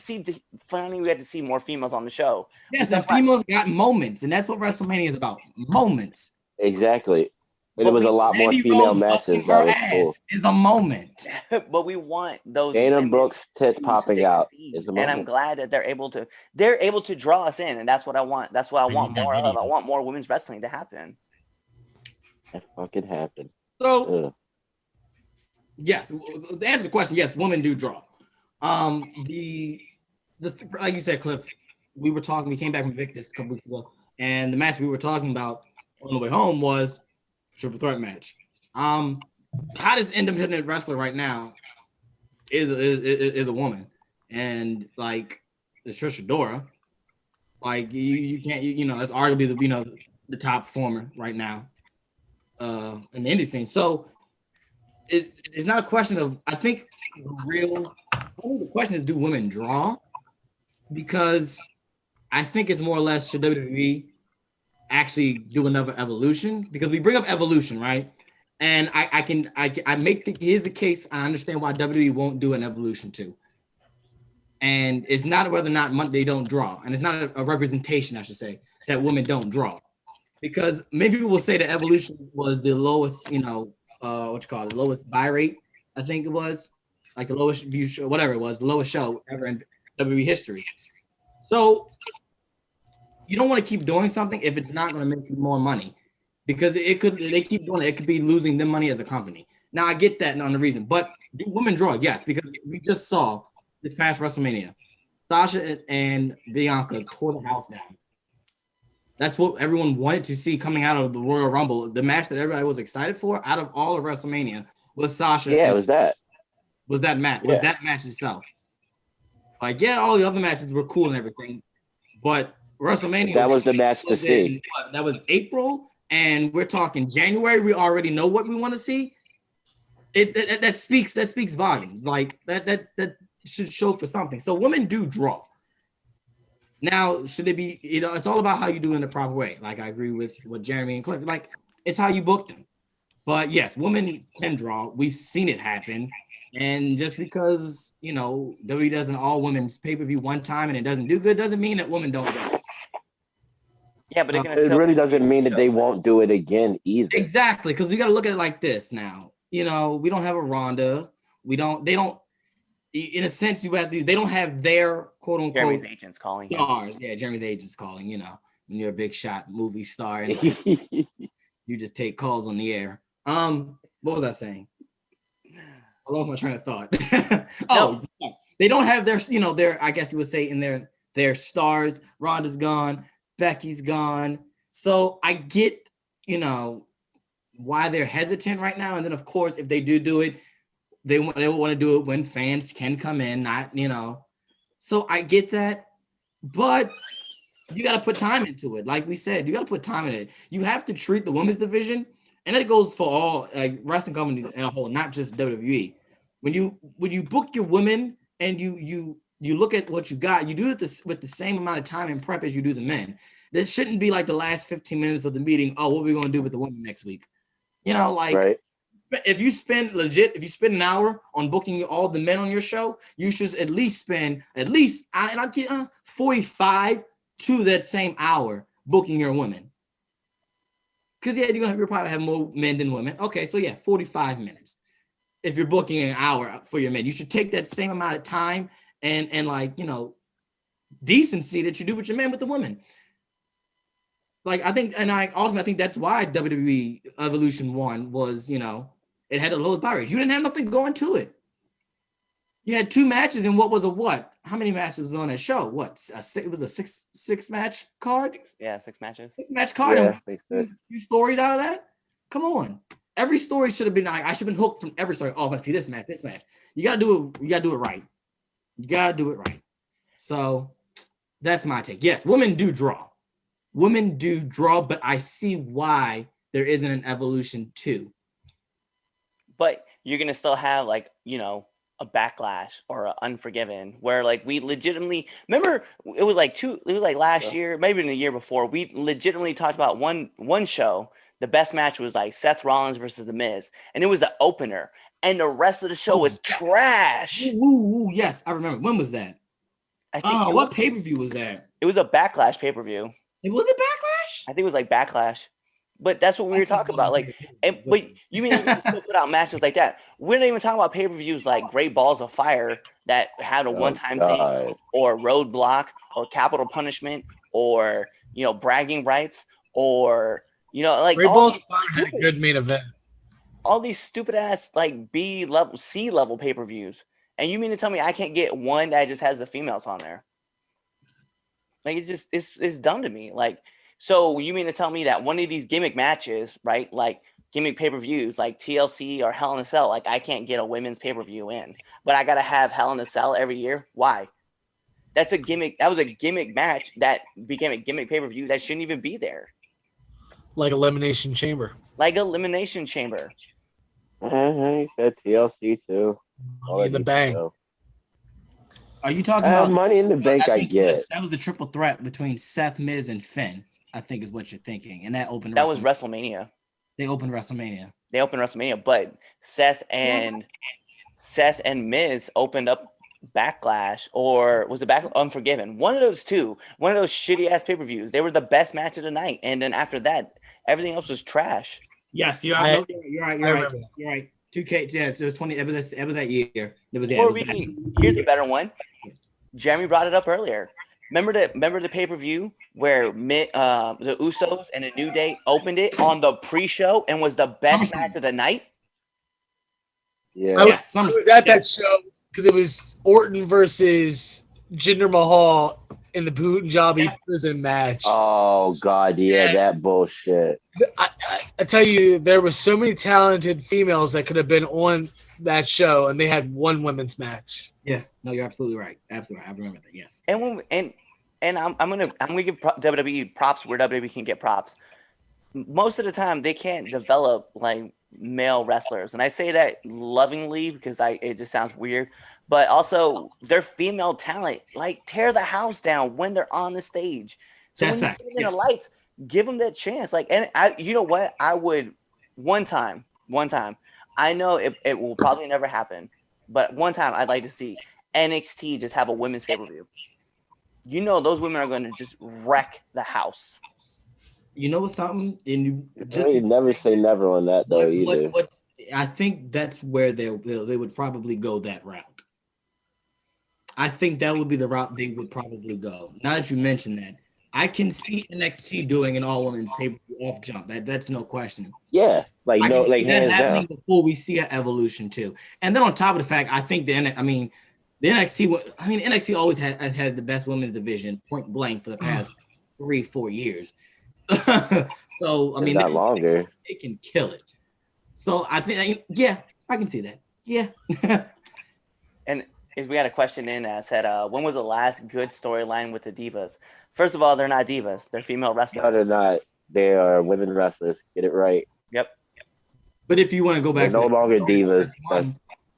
see more females on the show. Yes, and females got moments, and that's what WrestleMania is about. Moments. Exactly. It was a lot more female matches. That was cool. Is a moment. But we want those Dana Brooks tits popping out. And I'm glad that they're able to draw us in, and that's what I want. That's what I want more of. I want more women's wrestling to happen. That fucking happened. So yes, to answer the question, yes, women do draw. The like you said, Cliff, we came back from Invictus a couple weeks ago, and the match we were talking about on the way home was triple threat match. Hottest independent wrestler right now is a woman, and like it's Trish Adora. Like you can't that's arguably the top performer right now in the indie scene. So it's not a question of, I think the question is, do women draw? Because I think it's more or less, should WWE actually do another evolution? Because we bring up evolution, right? And here's the case. I understand why WWE won't do an evolution too. And it's not whether or not they don't draw, and it's not a representation, I should say, that women don't draw. Because maybe people will say that evolution was the lowest, lowest buy rate, I think it was, like the lowest view show, whatever it was, the lowest show ever in WWE history. So you don't want to keep doing something if it's not going to make you more money, because they keep doing it. It could be losing them money as a company. Now I get that on the reason, but do women draw? Yes, because we just saw this past WrestleMania, Sasha and Bianca tore the house down. That's what everyone wanted to see coming out of the Royal Rumble. The match that everybody was excited for out of all of WrestleMania was Sasha. Yeah, it was that. Was that match? Was that match itself? Like, yeah, all the other matches were cool and everything, but WrestleMania. That was the match to see. That was April, and we're talking January. We already know what we want to see. That speaks volumes. Like that should show for something. So women do draw. Now, should it be, it's all about how you do it in the proper way. Like, I agree with what Jeremy and Clint, like, it's how you book them. But yes, women can draw. We've seen it happen. And just because, WWE does an all women's pay-per-view one time and it doesn't do good, doesn't mean that women don't do it. Yeah, but it really doesn't mean that they won't do it again either. Exactly, because we got to look at it like this now. We don't have a Ronda. They don't, in a sense, they don't have their quote unquote Jeremy's agents calling stars. Yeah, Jeremy's agents calling, when you're a big shot movie star and you just take calls on the air. What was I saying? I lost my train of thought. They don't have their, I guess you would say, in their stars. Ronda's gone, Becky's gone. So I get, why they're hesitant right now. And then of course, if they do it, they want to do it when fans can come in, not, So I get that, but you got to put time into it. Like we said, you got to put time in it. You have to treat the women's division, and that goes for all wrestling companies in a whole, not just WWE. When you book your women and you look at what you got, you do it with the same amount of time and prep as you do the men. This shouldn't be like the last 15 minutes of the meeting. Oh, what are we going to do with the women next week? Right. If you spend an hour on booking all the men on your show, you should at least spend I get 45 to that same hour booking your women. Because you'll probably have more men than women. Okay, so 45 minutes. If you're booking an hour for your men, you should take that same amount of time and decency that you do with your men with the women. Like, I think that's why WWE Evolution 1 was, it had the lowest buy rate. You didn't have nothing going to it. You had 2 matches and how many matches was on that show? It was a six match card? 6 matches. 6 match card. Yeah, and 2 stories out of that? Come on. Every story should have been like, I should have been hooked from every story. Oh, I want to see this match. You gotta do it right. You gotta do it right. So that's my take. Yes, women do draw. But I see why there isn't an Evolution 2. But you're gonna still have a Backlash or a Unforgiven, where we legitimately remember it was last year, maybe in the year before, we legitimately talked about one show. The best match was Seth Rollins versus The Miz, and it was the opener, and the rest of the show was trash. Ooh, yes, I remember. When was that? I think what pay-per-view was that? It was a Backlash pay-per-view. Was it Backlash? I think it was Backlash. But that's what we were talking about. But you mean we still put out matches like that? We're not even talking about pay-per-views like Great Balls of Fire that had a one-time thing, or Roadblock, or Capital Punishment, or bragging rights, or Great Balls of Fire had a good main event. All these stupid ass B level, C level pay-per-views, and you mean to tell me I can't get one that just has the females on there? It's dumb to me. So you mean to tell me that one of these gimmick matches, right? Gimmick pay-per-views like TLC or Hell in a Cell, I can't get a women's pay-per-view in, but I gotta have Hell in a Cell every year? Why? That's a gimmick. That was a gimmick match that became a gimmick pay-per-view that shouldn't even be there. Elimination Chamber. Elimination Chamber. He said TLC too. Money in the Bank. Are you talking about Money in the Bank? I get. That was the triple threat between Seth, Miz, and Finn, I think is what you're thinking. And that opened was WrestleMania. They opened WrestleMania. But Seth and Miz opened up Backlash, or was it Unforgiven? One of those two. One of those shitty ass pay-per-views. They were the best match of the night. And then after that, everything else was trash. Yes, you're right. You're right. 2K, yeah, it was 20. It was that year. Here's a better one. Jeremy brought it up earlier. Remember the pay-per-view where the Usos and the New Day opened it on the pre-show and was the best match of the night? Yeah. I was at that show because it was Orton versus Jinder Mahal in the Punjabi prison match. Oh God, yeah, that bullshit. I tell you, there were so many talented females that could have been on that show, and they had one women's match. Yeah, no, you're absolutely right. Absolutely right. I remember that. Yes. And I'm gonna give WWE props where WWE can get props. Most of the time, they can't develop like male wrestlers, and I say that lovingly because it just sounds weird. But also, their female talent like tear the house down when they're on the stage. So That's when you fact. put them in the lights, give them that chance. Like, and you know what? I would one time. I know it will probably never happen, but one time I'd like to see NXT just have a women's pay-per-view. You know, those women are going to just wreck the house. You know what's something? And you just never say never on that though either. What I think that's where they would probably go that route. I think that would be the route they would probably go. Now that you mention that, I can see NXT doing an all women's pay-per-view off jump. That's no question. Yeah, like no, like that hands happening down. Before we see an evolution too. And then on top of the fact, I think the NXT always has had the best women's division point blank for the past 3-4 years. So I mean, not longer. They can kill it. So I think, yeah, I can see that. Yeah. And if we had a question in that said, when was the last good storyline with the divas? First of all, they're not divas; they're female wrestlers. No, they're not. They are women wrestlers. Get it right. Yep. But if you want to go back, they're no longer divas.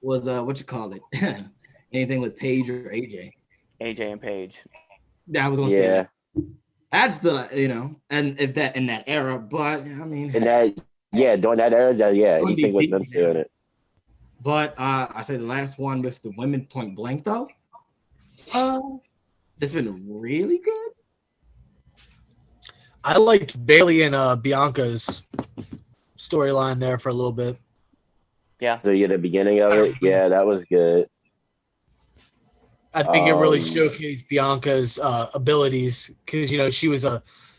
Was what you call it? Anything with Paige or AJ? AJ and Paige. Yeah, I was gonna say that. That's the and if that in that era, but I mean, in that during that era, anything with them doing it. But I say the last one with the women point blank though. It's been really good. I liked Bailey and Bianca's storyline there for a little bit. Yeah. So the beginning of it, yeah, that was good. I think it really showcased Bianca's abilities because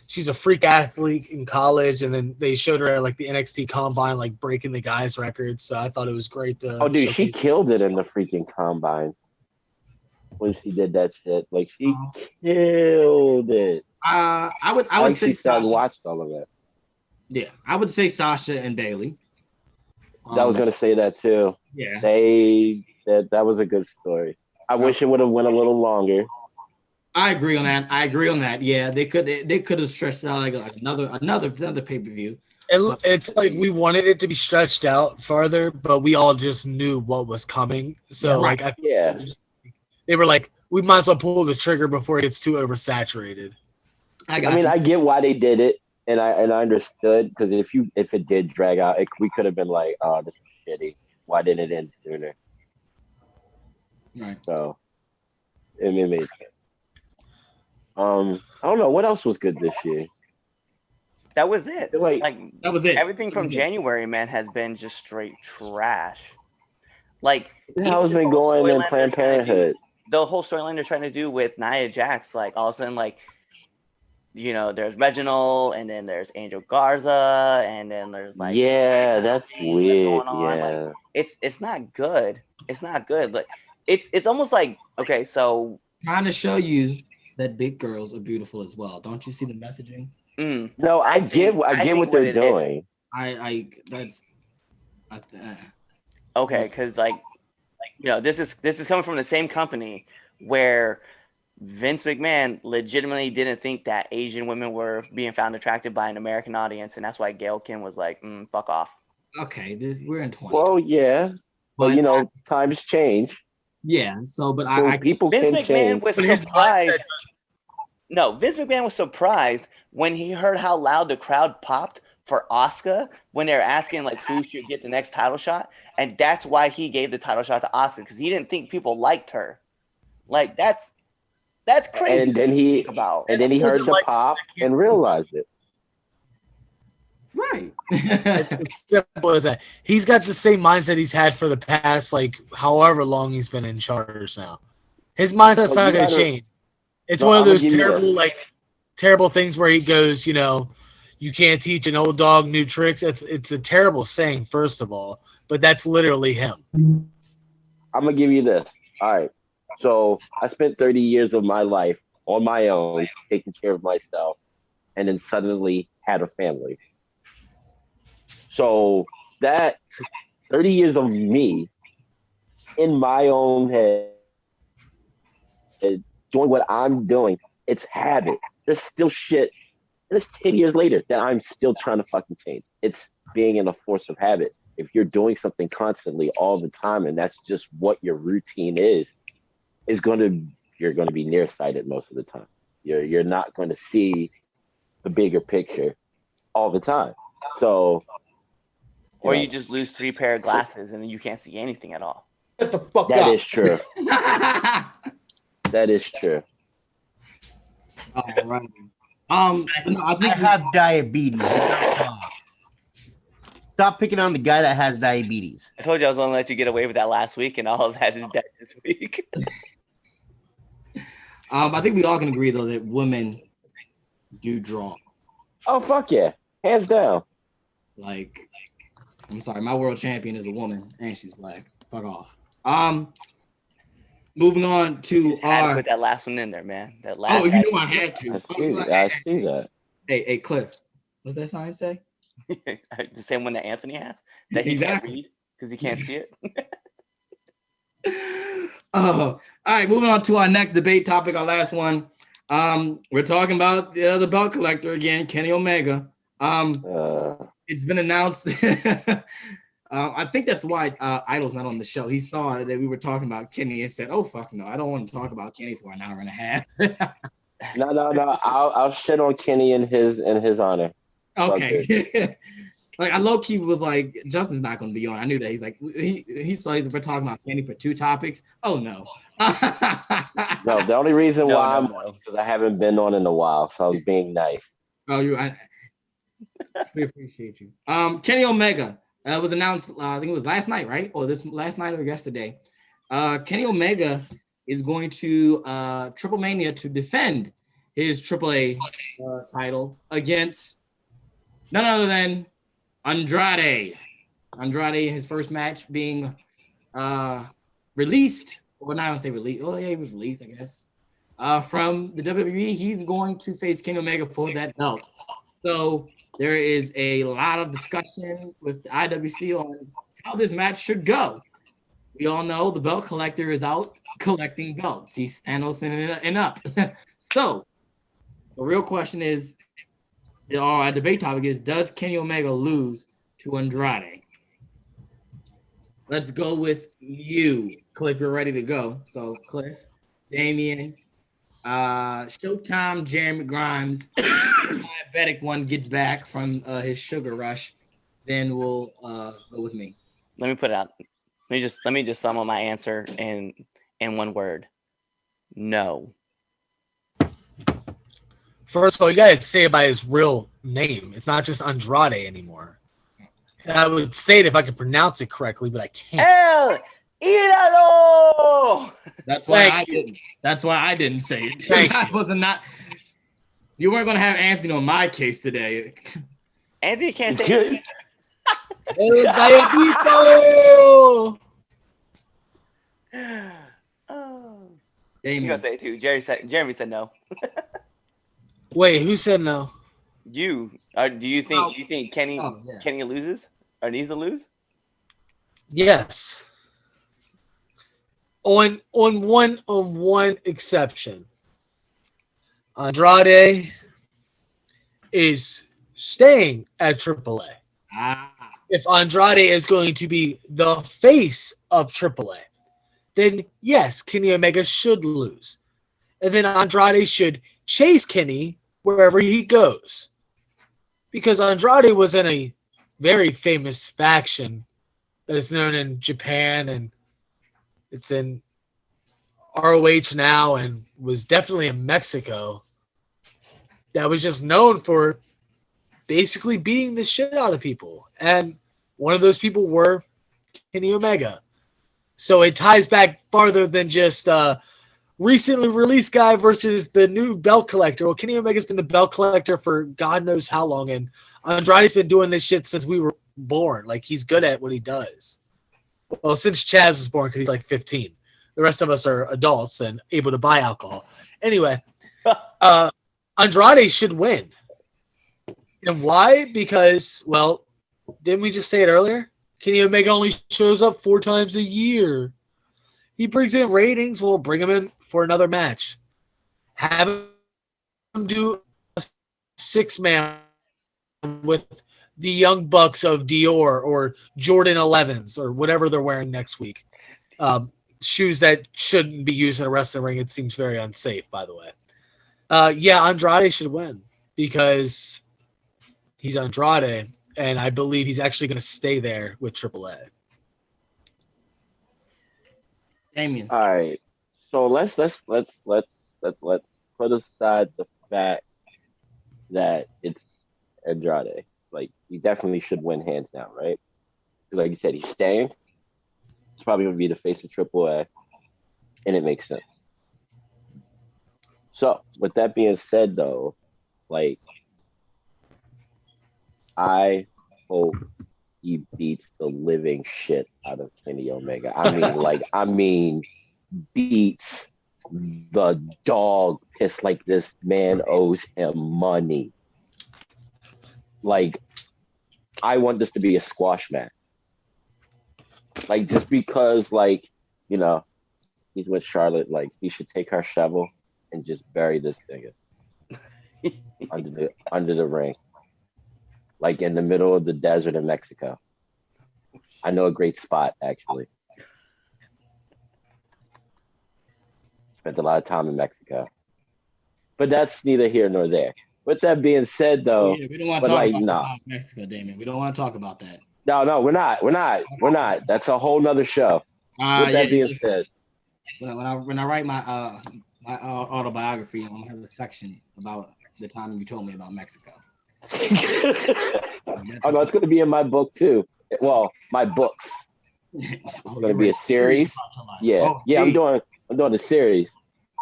she's a freak athlete in college, and then they showed her at like the NXT Combine, like breaking the guys' records. So I thought it was great. She killed it in the freaking Combine when she did that shit. Like she killed it. I would say Sasha watched all of that. Yeah, I would say Sasha and Bailey. I was gonna say that too. Yeah, that was a good story. I wish it would have went a little longer. I agree on that. Yeah, they could have stretched out like another pay-per-view. It's like we wanted it to be stretched out farther, but we all just knew what was coming. So they were like, we might as well pull the trigger before it gets too oversaturated. I get why they did it, and I understood because if it did drag out, we could have been like, oh, this is shitty. Why didn't it end sooner? Right. So it made sense. I don't know what else was good this year. That was it. Like that was it. Everything from January, man, has been just straight trash. Like how's been going in Planned Parenthood? The whole storyline they're trying to do with Nia Jax, like all of a sudden, like there's Reginald, and then there's Angel Garza, and then there's like that's weird. Like, it's not good. It's not good. Like it's almost like okay, so trying to show you that big girls are beautiful as well. Don't you see the messaging? No, I get what they're doing. Okay, because this is coming from the same company where Vince McMahon legitimately didn't think that Asian women were being found attractive by an American audience, and that's why Gail Kim was like, "Fuck off." Okay, we're in 20. Well, yeah, but times change. Yeah, so but people Vince can McMahon change. was surprised. No, Vince McMahon was surprised when he heard how loud the crowd popped for Asuka when they were asking like who should get the next title shot, and that's why he gave the title shot to Asuka because he didn't think people liked her. Like that's crazy. And then he heard the pop and realized it. Right. It's simple as that. He's got the same mindset he's had for the past, like, however long he's been in charge now. His mindset's not going to change. It's No, one of I'ma those give you this. terrible things where he goes, you can't teach an old dog new tricks. It's a terrible saying, first of all, but that's literally him. I'm gonna give you this. All right. So I spent 30 years of my life on my own, taking care of myself, and then suddenly had a family. So that 30 years of me in my own head, doing what I'm doing, it's habit. There's still shit. And it's 10 years later that I'm still trying to fucking change. It's being in a force of habit. If you're doing something constantly all the time and that's just what your routine is you're going to be nearsighted most of the time. You're not going to see the bigger picture all the time. So Or you just lose 3 pair of glasses and you can't see anything at all. Shut the fuck that up. is true. That is true. All right. No, I I think have diabetes. Stop picking on the guy that has diabetes. I told you I was going to let you get away with that last week, and all of that is dead this week. I think we all can agree though that women do draw. Oh, fuck yeah. Hands down. Like, I'm sorry, my world champion is a woman and she's black. Fuck off. Moving on to Just had to our. put that last one in there, man. That last. Oh, you know I had to. I see that. Hey, Cliff. What's that sign say? The same one that Anthony has that he Exactly. can't read because he can't see it. All right, moving on to our next debate topic, our last one. We're talking about the belt collector again, Kenny Omega. It's been announced. I think that's why Idol's not on the show. He saw that we were talking about Kenny and said, "Oh fuck no, I don't want to talk about Kenny for an hour and a half." No. I'll shit on Kenny in his honor. Okay. Like I low key was like, Justin's not going to be on. I knew that. He's like, he saw we're talking about Kenny for 2 topics. Oh no. No, the only reason No, why no, I'm no. on is because I haven't been on in a while, so I was being nice. Oh, we appreciate you. Kenny Omega was announced. I think it was last night, right? Or this last night or yesterday. Kenny Omega is going to Triple Mania to defend his AAA title against none other than Andrade. Andrade, his first match being released, or not gonna say released. Oh yeah, he was released, I guess. From the WWE, he's going to face Kenny Omega for that belt. So there is a lot of discussion with the IWC on how this match should go. We all know the belt collector is out collecting belts. He's Thanos and up. So the real question is, our debate topic is, does Kenny Omega lose to Andrade? Let's go with you, Cliff. You're ready to go. So Cliff, Damien, Showtime, Jeremy Grimes, diabetic one gets back from his sugar rush, then we'll go with me. Let me put it out. Let me just sum up my answer in one word. No. First of all, you gotta say it by his real name. It's not just Andrade anymore. And I would say it if I could pronounce it correctly, but I can't. El Irado! That's why Thank I you. didn't. That's why I didn't say it. Thank I wasn't not. You weren't gonna have Anthony on my case today. Anthony can't say Good. El Diabito! Oh. You Damien. gonna say it too. Jeremy said no. Wait, who said no? You do you think Kenny yeah. Kenny loses or needs to lose? Yes. On one exception. Andrade is staying at AAA. If Andrade is going to be the face of AAA, then yes, Kenny Omega should lose. And then Andrade should chase Kenny wherever he goes. Because Andrade was in a very famous faction that is known in Japan, and it's in ROH now, and was definitely in Mexico, that was just known for basically beating the shit out of people. And one of those people were Kenny Omega. So it ties back farther than just, recently released guy versus the new belt collector. Well, Kenny Omega's been the belt collector for God knows how long, and Andrade's been doing this shit since we were born. Like, he's good at what he does. Well, since Chaz was born, because he's like 15. The rest of us are adults and able to buy alcohol. Anyway, Andrade should win. And why? Because, well, didn't we just say it earlier? Kenny Omega only shows up 4 times a year. He brings in ratings. We'll bring him in for another match. Have him do a 6-man with the Young Bucks of Dior or Jordan 11s or whatever they're wearing next week. Shoes that shouldn't be used in a wrestling ring. It seems very unsafe, by the way. Yeah, Andrade should win because he's Andrade, and I believe he's actually going to stay there with AAA. Damien. All right. So let's put aside the fact that it's Andrade. Like, he definitely should win hands down, right? Like you said, he's staying. He's probably going to be the face of AAA, and it makes sense. So, with that being said, though, like, I hope he beats the living shit out of Kenny Omega. I mean, beats the dog piss like this man owes him money. Like, I want this to be a squash match. Like, just because, like, you know, he's with Charlotte, like, he should take her shovel and just bury this nigga under the ring. Like, in the middle of the desert in Mexico. I know a great spot, actually. Spent a lot of time in Mexico. But that's neither here nor there. With that being said, though, Yeah, we don't want to talk about Mexico, Damien. We don't want to talk about that. No, we're not. That's a whole nother show. With that being said, when I write my autobiography, I'm gonna have a section about the time you told me about Mexico. Oh no, it's gonna be in my book too. Well, my books. It's gonna be a series. Yeah, I'm doing a series.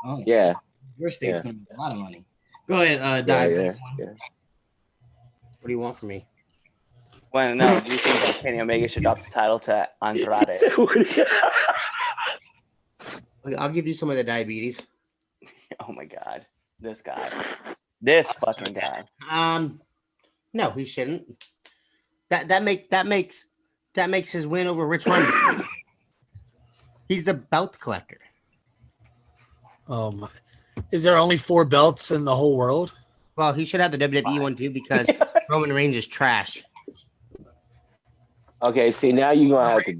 Oh, yeah. Your state's gonna be a lot of money. Go ahead, Dive. Yeah. What do you want from me? Want to know, do you think that Kenny Omega should drop the title to Andrade? I'll give you some of the diabetes. Oh my God, this fucking guy. No, he shouldn't. That makes his win over Rich Run. He's the belt collector. Is there only 4 belts in the whole world? Well, he should have the WWE one too because Roman Reigns is trash. Okay, see, now you're gonna have to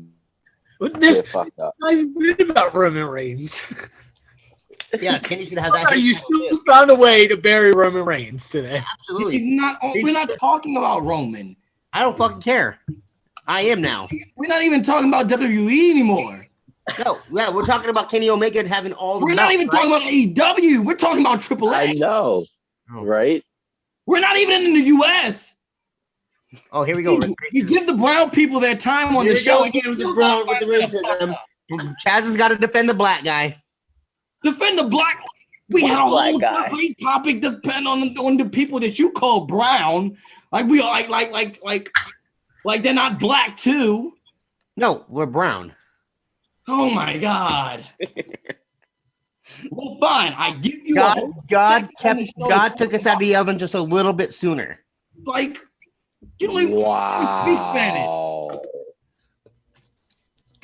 This get fucked up. not even about Roman Reigns. Yeah, Kenny should have that. You still found a way to bury Roman Reigns today. Absolutely. We're not talking about Roman. I don't fucking care. I am now. We're not even talking about WWE anymore. No, yeah, we're talking about Kenny Omega and having all the We're not even talking about AEW. We're talking about AAA. I know, right? We're not even in the US. Oh, here we go. You give the brown people their time on the show. Again with the brown with the racism. Chaz has got to defend the black guy. Defend the black. We had a whole great topic depend on the people that you call brown. Like we are like they're not black too. No, we're brown. Oh my God. Well, fine. I give you God took us out of the oven just a little bit sooner. Like, you don't even speak Spanish.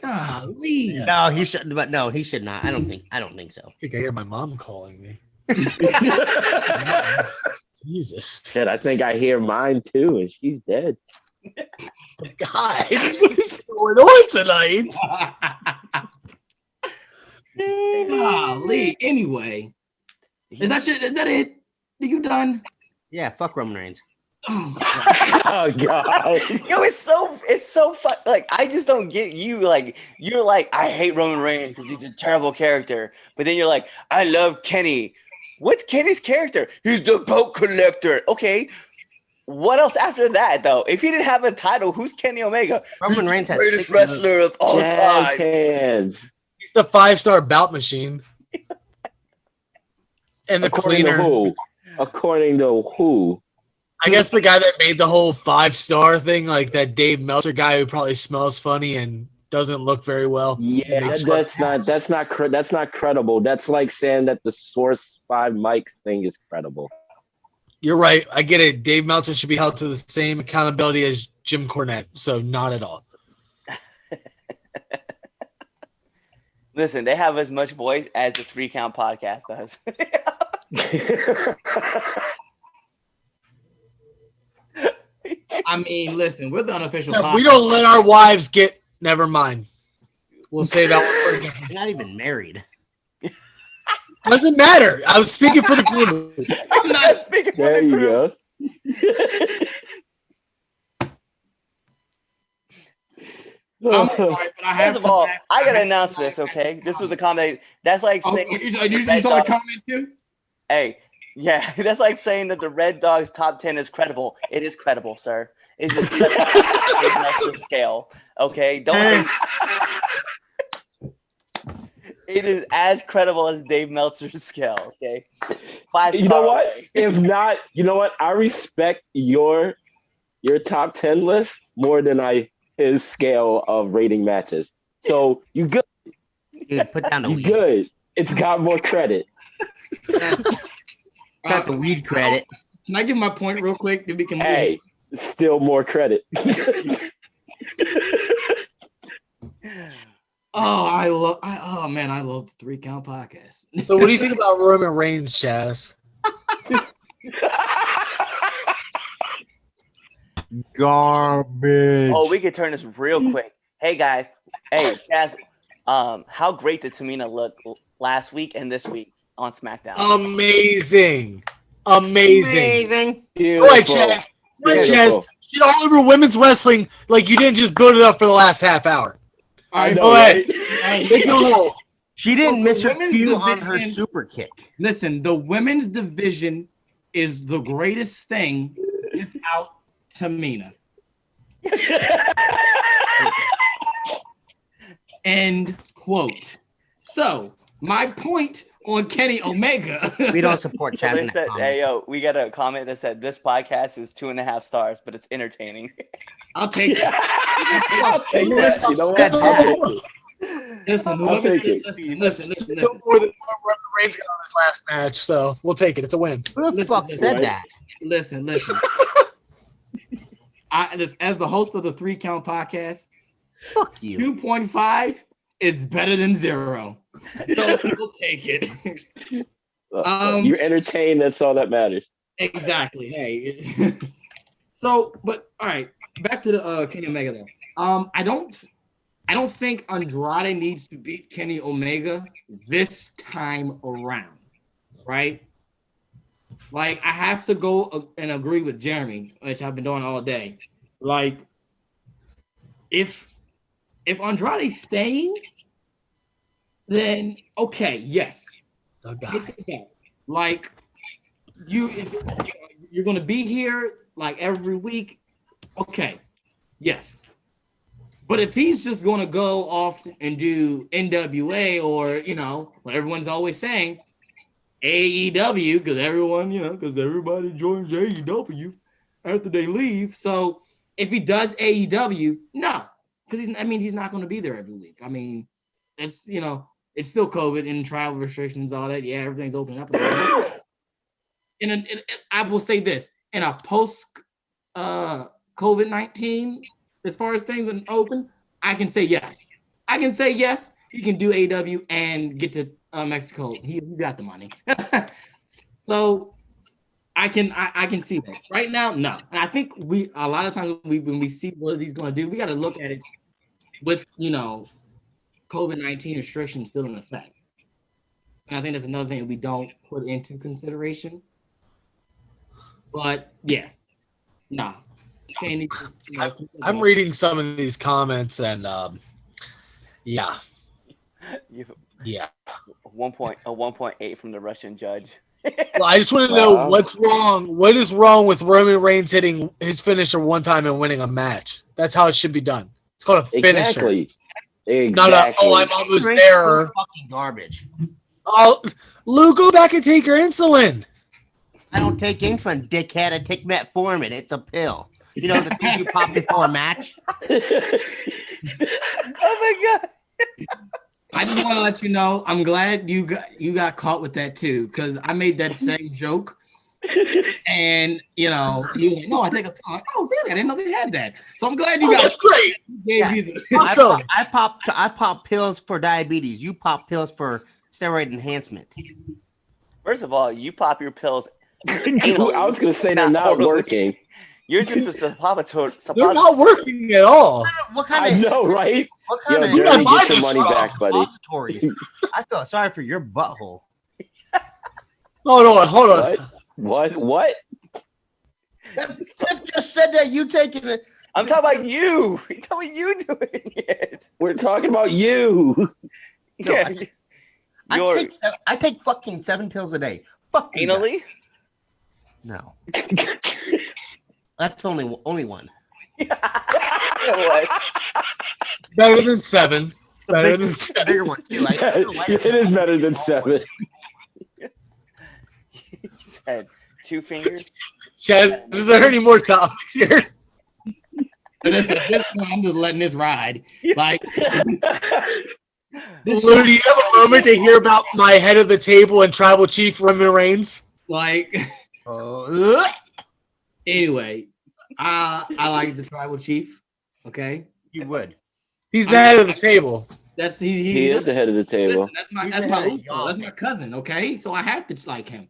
Golly. No, he shouldn't. But no, he should not. I don't think so. I think I hear my mom calling me. Jesus. Shit, I think I hear mine too, and she's dead. God, what is going on tonight? Golly. Anyway, is that it? Are you done? Yeah, fuck Roman Reigns. Oh God. Yo, it's so fun. Like, I just don't get you. Like, you're like, I hate Roman Reigns because he's a terrible character. But then you're like, I love Kenny. What's Kenny's character? He's the belt collector. Okay. What else after that, though? If he didn't have a title, who's Kenny Omega? Roman Reigns has greatest 6 wrestler of all time. Hands. He's the 5-star bout machine. And the According cleaner. to who? According to who? I guess the guy that made the whole 5-star thing, like that Dave Meltzer guy who probably smells funny and doesn't look very well. Yeah, that's not credible. That's like saying that the Source 5 mic thing is credible. You're right. I get it. Dave Meltzer should be held to the same accountability as Jim Cornette. So not at all. Listen, they have as much voice as the 3 Count podcast does. I mean, listen, we're the unofficial. No, we don't let our wives get. Never mind. We'll say that one for again. You're not even married. Doesn't matter. I was speaking for the group. I'm not speaking for There the you group. go. I'm sorry, but I have First of all, I gotta announce this, okay? This was the comment. That's like saying you Red saw the Dog- comment too? Hey, yeah, that's like saying that the Red Dog's top 10 is credible. It is credible, sir. It's just credible scale. Okay, don't. It is as credible as Dave Meltzer's scale. Okay, 5-star. You know what? away. If not, you know what? I respect your top 10 list more than his scale of rating matches. So you good. Dude, put down the You weed. good. It's got more credit. Got the weed credit. Can I give my point real quick? Then we can move. Hey, still more credit. I love the 3 Count podcast. So what do you think about Roman Reigns, Chaz? Garbage. Oh, we could turn this real quick. Hey guys, hey Chaz, how great did Tamina look last week and this week on SmackDown? Amazing. Amazing. Beautiful. Go ahead, Chaz. Go ahead, Chaz. Beautiful. Shit all over women's wrestling like you didn't just build it up for the last half hour. All right, know, Go ahead. right? Make it roll. She didn't Well, miss the her women's cue on her division- super kick. Listen, the women's division is the greatest thing without Tamina. End quote. So, my point on Kenny Omega. We don't support Chaz They in the said, comment. hey yo, we got a comment that said this podcast is 2.5 stars, but it's entertaining. I'll take it. I'll take that. You know what? Said I'll that. take it. Listen, I'll whoever take said- it. listen. Still more than what Roman Reigns got on his last match, so we'll take it. It's a win. Who the Listen, fuck listen, said right? that? Listen. As the host of the 3 Count podcast, Fuck you. 2.5 is better than 0. So we'll take it. You're entertained. That's all that matters. Exactly. Hey. So, but all right, back to the Kenny Omega though. I don't think Andrade needs to beat Kenny Omega this time around, right? Like I have to go and agree with Jeremy, which I've been doing all day. Like, if Andrade's staying, then okay, yes. The guy. Like you're gonna be here like every week, okay, yes. But if he's just gonna go off and do NWA or what everyone's always saying, AEW, because everybody joins AEW after they leave. So if he does AEW, no, because he's not gonna be there every week. I mean, it's it's still COVID and travel restrictions, all that. Yeah, everything's opening up. And I will say this: in a post COVID-19, as far as things been open, I can say yes. I can say yes. He can do AW and get to Mexico. He's got the money, so I can see that. Right now, no. And I think a lot of times when we see what he's going to do, we got to look at it with COVID-19 restrictions still in effect. And I think that's another thing that we don't put into consideration. But yeah, no. I'm reading some of these comments and yeah. A 1.8 from the Russian judge. Well, I just want to know Wow. what's wrong. What is wrong with Roman Reigns hitting his finisher one time and winning a match? That's how it should be done. It's called a finisher. Exactly. Not a, oh, I'm almost Reigns is there. still fucking garbage. Oh, Lou, go back and take your insulin. I don't take insulin, dickhead. I take metformin. It's a pill. You know the thing you pop before a match. Oh my god. I just want to let you know, I'm glad you got caught with that too, because I made that same joke. And you know, you like, no, I take a pill. I'm like, oh, really? I didn't know they had that. So I'm glad you got. That's great. Gave you the- Awesome. I pop pills for diabetes. You pop pills for steroid enhancement. First of all, you pop your pills. I was gonna say they're not working. Yours is a suppository. They're not working at all. What I kind of know, right? what kind Yo, of Jeremy, buy get your this money stuff. back, buddy. suppositories? I feel sorry for your butthole. Hold on. What? Just said that you taking it. I'm talking about you. I'm talking about you doing it. We're talking about you. No, Yeah. Your I take fucking 7 pills a day. Fuck you guys. anally? No. That's only one. You know what? Better than 7. Better than 7. Bigger one too. It is better than 7. He said 2 fingers. Chaz, is there any more topics here? But at this point, I'm just letting this ride. Like, Lou, do you have a moment to hear about my head of the table and tribal chief Ramirez? like. Anyway, I like the tribal chief. Okay, You would. He's the head of the table. that's He is the head of the table. Listen, that's my He's that's the my head of uncle. y'all. That's my cousin. Okay, so I have to like him.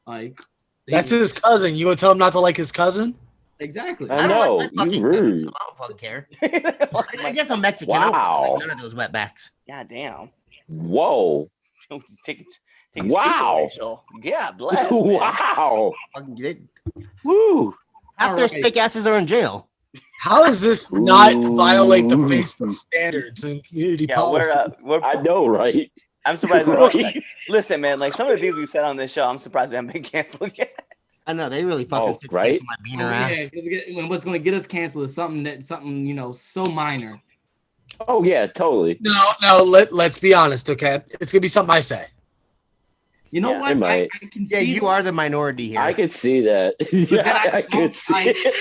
Like That's his cousin. You gonna tell him not to like his cousin? exactly. I know, like my you fucking rude. cousins, so I don't fucking care. I guess I'm Mexican. I don't Wow. like none of those wetbacks. God damn. Whoa. Take a Wow. Yeah, bless. Man. Wow. Fucking they, Woo. half their Alright. fake asses are in jail. How does this not Ooh. violate the Facebook standards and community Yeah, policy? I know, right? I'm surprised. Right. Listen, man, like some of the things we've said on this show, I'm surprised we haven't been canceled yet. I know they really fucking took right? my beaner ass. Yeah, what's going to get us canceled is something you know so minor. Oh yeah, totally. No. Let's be honest, okay? It's gonna be something I say. You know Yeah, what? it might. I can Yeah, see you are the minority here. I could see that. Yeah, I could see it.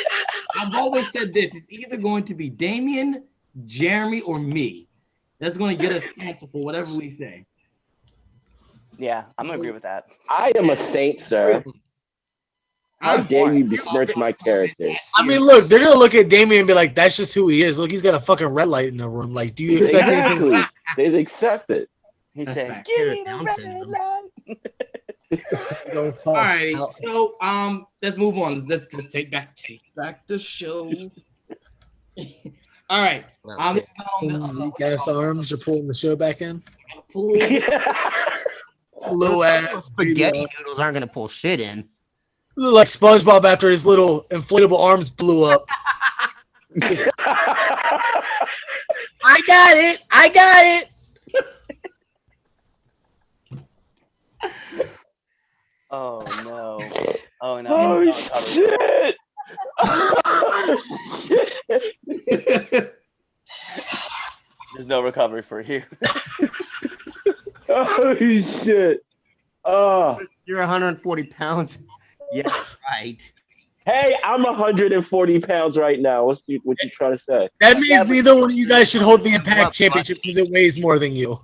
I've always said this: it's either going to be Damien, Jeremy, or me. That's going to get us canceled for whatever we say. Yeah, I'm gonna agree with that. I am a saint, sir. How dare you besmirch my character? I mean, look, they're gonna look at Damien and be like, "That's just who he is." Look, he's got a fucking red light in the room. Like, do you expect anything Exactly. less? They accept it. He That's said, right. "Give me the Down red syndrome. light." Don't talk. All right, so let's move on. Let's take back the show. All right, this is not on the Weak ass arms. You're pulling the show back in. pool. Low Those ass spaghetti noodles aren't gonna pull shit in. Look like SpongeBob after his little inflatable arms blew up. I got it. Oh no! Oh no! Oh No, shit! Oh, shit! There's no recovery for you. Oh shit! Oh, You're 140 pounds. Yeah, right. hey, I'm 140 pounds right now. What you trying to say? That means neither one of you guys should hold the Impact Championship because it weighs more than you.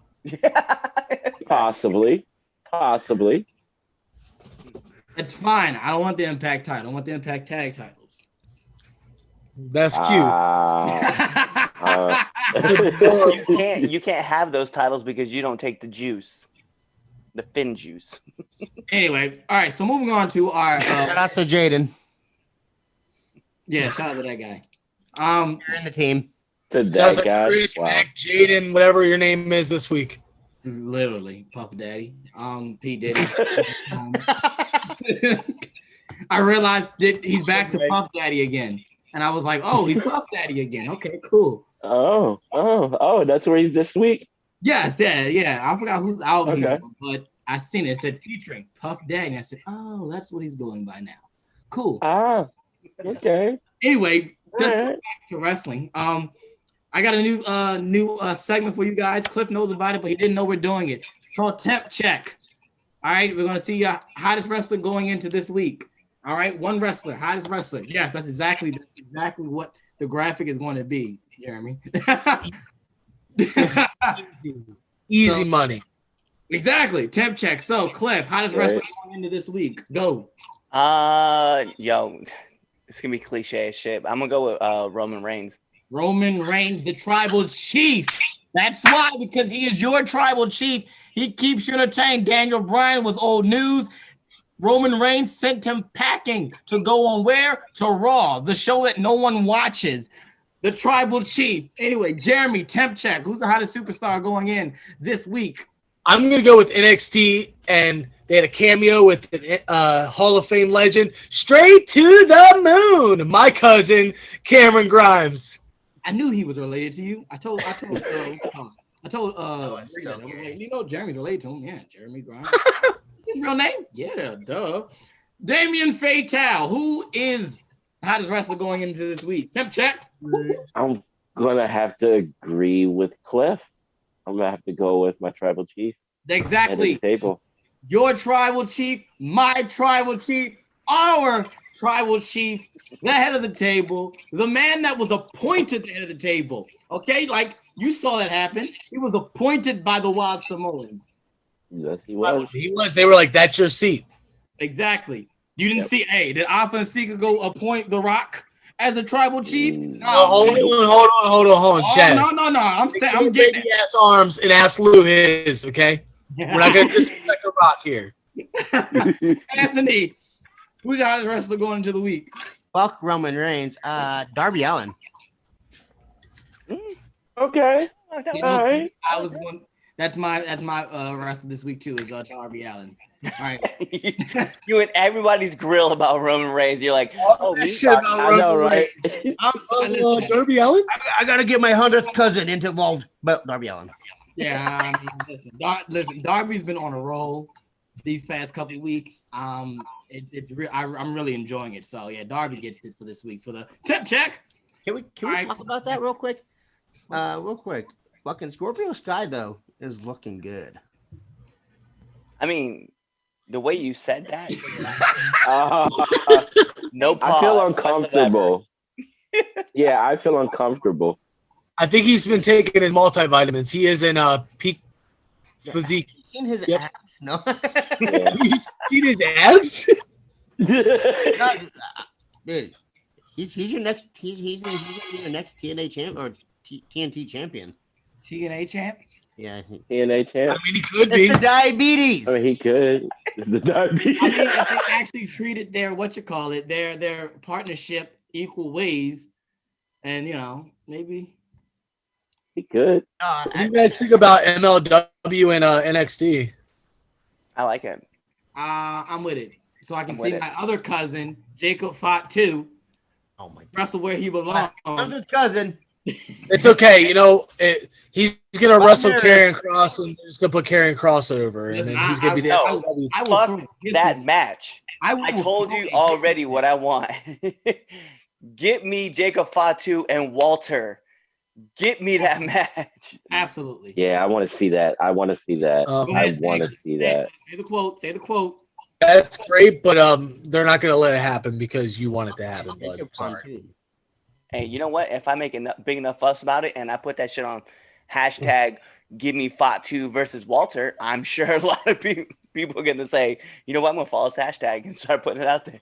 Possibly. It's fine. I don't want the Impact title. I want the Impact Tag titles. That's cute. You can't have those titles because you don't take the juice, the fin juice. Anyway, all right. So moving on to our Shout out to Jaden. yeah, shout out to that guy. You're in the team. To Shout out that to guy. Chris, Wow. Mac, Jaden, whatever your name is this week. Literally, Puff Daddy. P Diddy. I realized that he's back to Puff Daddy again, and I was like, "Oh, he's Puff Daddy again." Okay, cool. Oh, that's where he's this week? Yes, yeah. I forgot whose album he's Okay. on, but I seen it. It said featuring Puff Daddy. And I said, "Oh, that's what he's going by now." Cool. Ah, okay. Anyway, just All right. back to wrestling. I got a new segment for you guys. Cliff knows about it, but he didn't know we're doing it. So So temp check. All right, we're gonna see hottest wrestler going into this week. All right, one wrestler, hottest wrestler. Yes, that's exactly what the graphic is going to be, Jeremy. Easy money. Exactly. Temp check. So Cliff, hottest wrestler going into this week. Go. Yo, it's gonna be cliche as shit. I'm gonna go with Roman Reigns. Roman Reigns, the tribal chief. That's why, because he is your tribal chief. He keeps you entertained. Daniel Bryan was old news. Roman Reigns sent him packing to go on where? To Raw, the show that no one watches. The tribal chief. Anyway, Jeremy, temp check. Who's the hottest superstar going in this week? I'm going to go with NXT, and they had a cameo with Hall of Fame legend, Straight to the Moon, my cousin, Cameron Grimes. I knew he was related to you. I told so you know Jeremy's related to him. Yeah, Jeremy Grimes. His real name? Yeah, duh. Damien Fatal, who is the hottest wrestler going into this week? Temp check. I'm gonna have to agree with Cliff. I'm gonna have to go with my tribal chief. Exactly. At the table. Your tribal chief, my tribal chief, our tribal chief, the head of the table, the man that was appointed the head of the table. Okay, like you saw that happen. He was appointed by the Wild Samoans. Yes, he was. He was. They were like, "That's your seat." Exactly. You didn't see. Hey, did Alpha and Sika go appoint The Rock as the tribal chief? No, hold on, Chaz. No. I'm saying I'm getting baby ass arms and ask Lou his. Okay, we're not gonna disrespect The Rock here. Anthony, who's your hottest wrestler going into the week? Fuck Roman Reigns. Darby Allin. Okay. You All know, right. I was going. That's my wrestler this week too. Is Darby Allin. All right. You and everybody's grill about Roman Reigns. You're like, That shit about I know, right? Listen, Darby Allin. I gotta get my 100th cousin involved, but Darby Allin. yeah. I mean, listen. Darby's been on a roll these past couple of weeks. It's real. I'm really enjoying it. So yeah, Darby gets it for this week for the tip check. Can we talk about that real quick? Fucking Scorpio Sky though is looking good. I mean, the way you said that, no pause. I feel uncomfortable. Yeah, I feel uncomfortable. I think he's been taking his multivitamins. He is in peak physique. Have you seen his Yep. abs? No. You seen his abs? No, dude, he's your next. He's your next TNA champ or TNT champion. TNA champ. Yeah. TNA I champ. mean, he could be. It's the diabetes. I mean, he could. It's the diabetes. I mean, if they actually treated their partnership equal ways, and maybe. He could. What do you guys think about MLW and NXT? I like it. I'm with it. So I can I'm see with my other cousin, Jacob Fott too, Oh my god. wrestle where he belongs. I'm his cousin. It's okay, he's gonna wrestle Karrion Kross, and they're just gonna put Karrion Kross over, and then he's gonna be there. I will Fuck throw that kisses. match. I will told throw you a already kiss. what I want. Get me Jacob Fatu and Walter. Get me that match. Absolutely. Yeah, I want to see that. I want to see that. Go I ahead, want to say see that. Say the quote. Say the quote. That's great, but they're not gonna let it happen because you want it to happen. But sorry. Hey, you know what? If I make a big enough fuss about it and I put that shit on hashtag give me Fatu versus Walter, I'm sure a lot of people are going to say, you know what? I'm going to follow this hashtag and start putting it out there.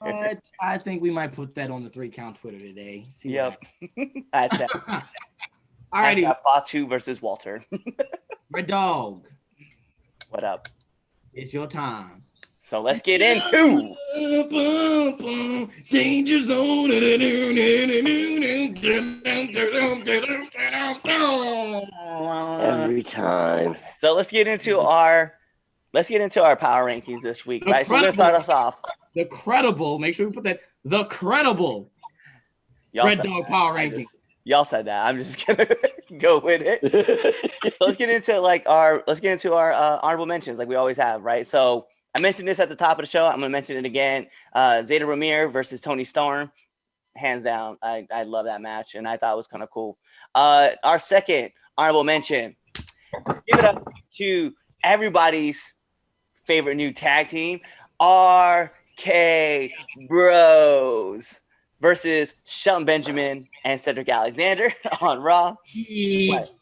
I think we might put that on the 3-count Twitter today. See Yep. Hashtag, Alrighty. hashtag Fatu versus Walter. Red Dog, What up? it's your time. So let's get into Danger Zone. Every time. So let's get into our power rankings this week, right? So we're gonna start us off. The credible. Make sure we put that. The credible Y'all Red said Dog that. power ranking. Y'all said that. I'm just gonna go with it. So let's get into our honorable mentions, like we always have, right? So I mentioned this at the top of the show. I'm gonna mention it again. Zeta Ramirez versus Tony Storm, hands down. I love that match, and I thought it was kind of cool. Our second honorable mention, give it up to everybody's favorite new tag team, RK Bros versus Shelton Benjamin and Cedric Alexander on Raw.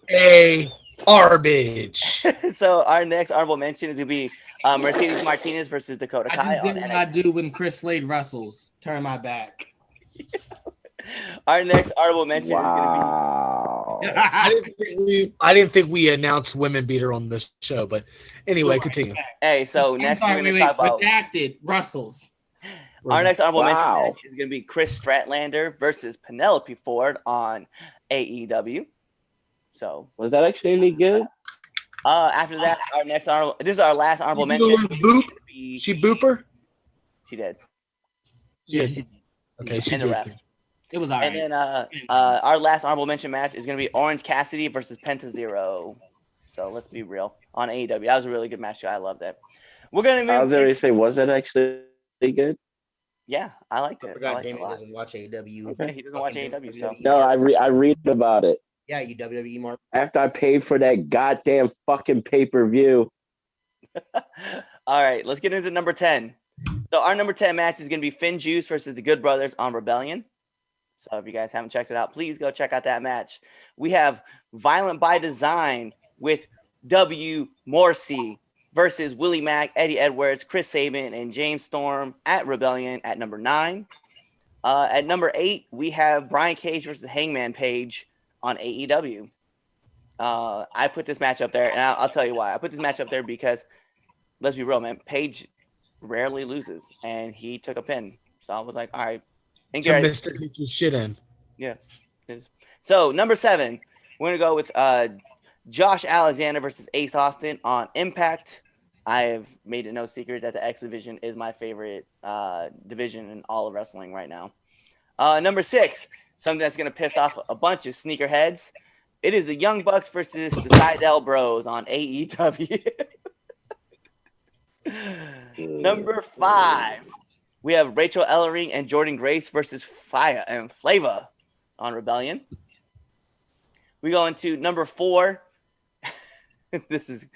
A garbage. So our next honorable mention is going to be Mercedes Martinez versus Dakota I Kai just on did what NXT. I do when Chris Slade wrestles. Turn my back. Our next honorable mention Wow. I didn't think we announced women beater on this show, but anyway, continue. is going to be. Hey, so next we're going to talk about. Redacted Russells. Our next honorable mention Wow. match is going to be Chris Stratlander versus Penelope Ford on AEW. So Was that actually any good? after that, our next honorable. This is our last honorable mention. Boop. She booper? She did. Yeah, Yes. Okay, she And the ref. booped. it was all right. And then our last honorable mention match is going to be Orange Cassidy versus Penta Zero. So let's be real. On AEW. That was a really good match. I loved it. We're going to I move. was going to say, was that actually good? Yeah, I liked I it. I forgot liked it Damon a lot. doesn't watch AEW. Yeah, he doesn't watch AEW, so. No, I read about it. Yeah, you WWE mark. After I paid for that goddamn fucking pay-per-view. All right, let's get into number 10. So our number 10 match is going to be Finn Juice versus the Good Brothers on Rebellion. So if you guys haven't checked it out, please go check out that match. We have Violent by Design with W. Morrissey versus Willie Mack, Eddie Edwards, Chris Sabin, and James Storm at Rebellion at number 9. At number 8, we have Brian Cage versus Hangman Page on AEW. I put this match up there, and I'll tell you why. I put this match up there because, let's be real, man, Page rarely loses, and he took a pin. So I was like, all right. And To Mr. Kick your shit in. yeah. It is. So number 7, we're going to go with Josh Alexander versus Ace Austin on Impact. I have made it no secret that the X Division is my favorite division in all of wrestling right now. Number 6, something that's going to piss off a bunch of sneakerheads. It is the Young Bucks versus the Seidel Bros on AEW. Number 5, we have Rachel Ellering and Jordan Grace versus Fire and Flava on Rebellion. We go into number 4. This is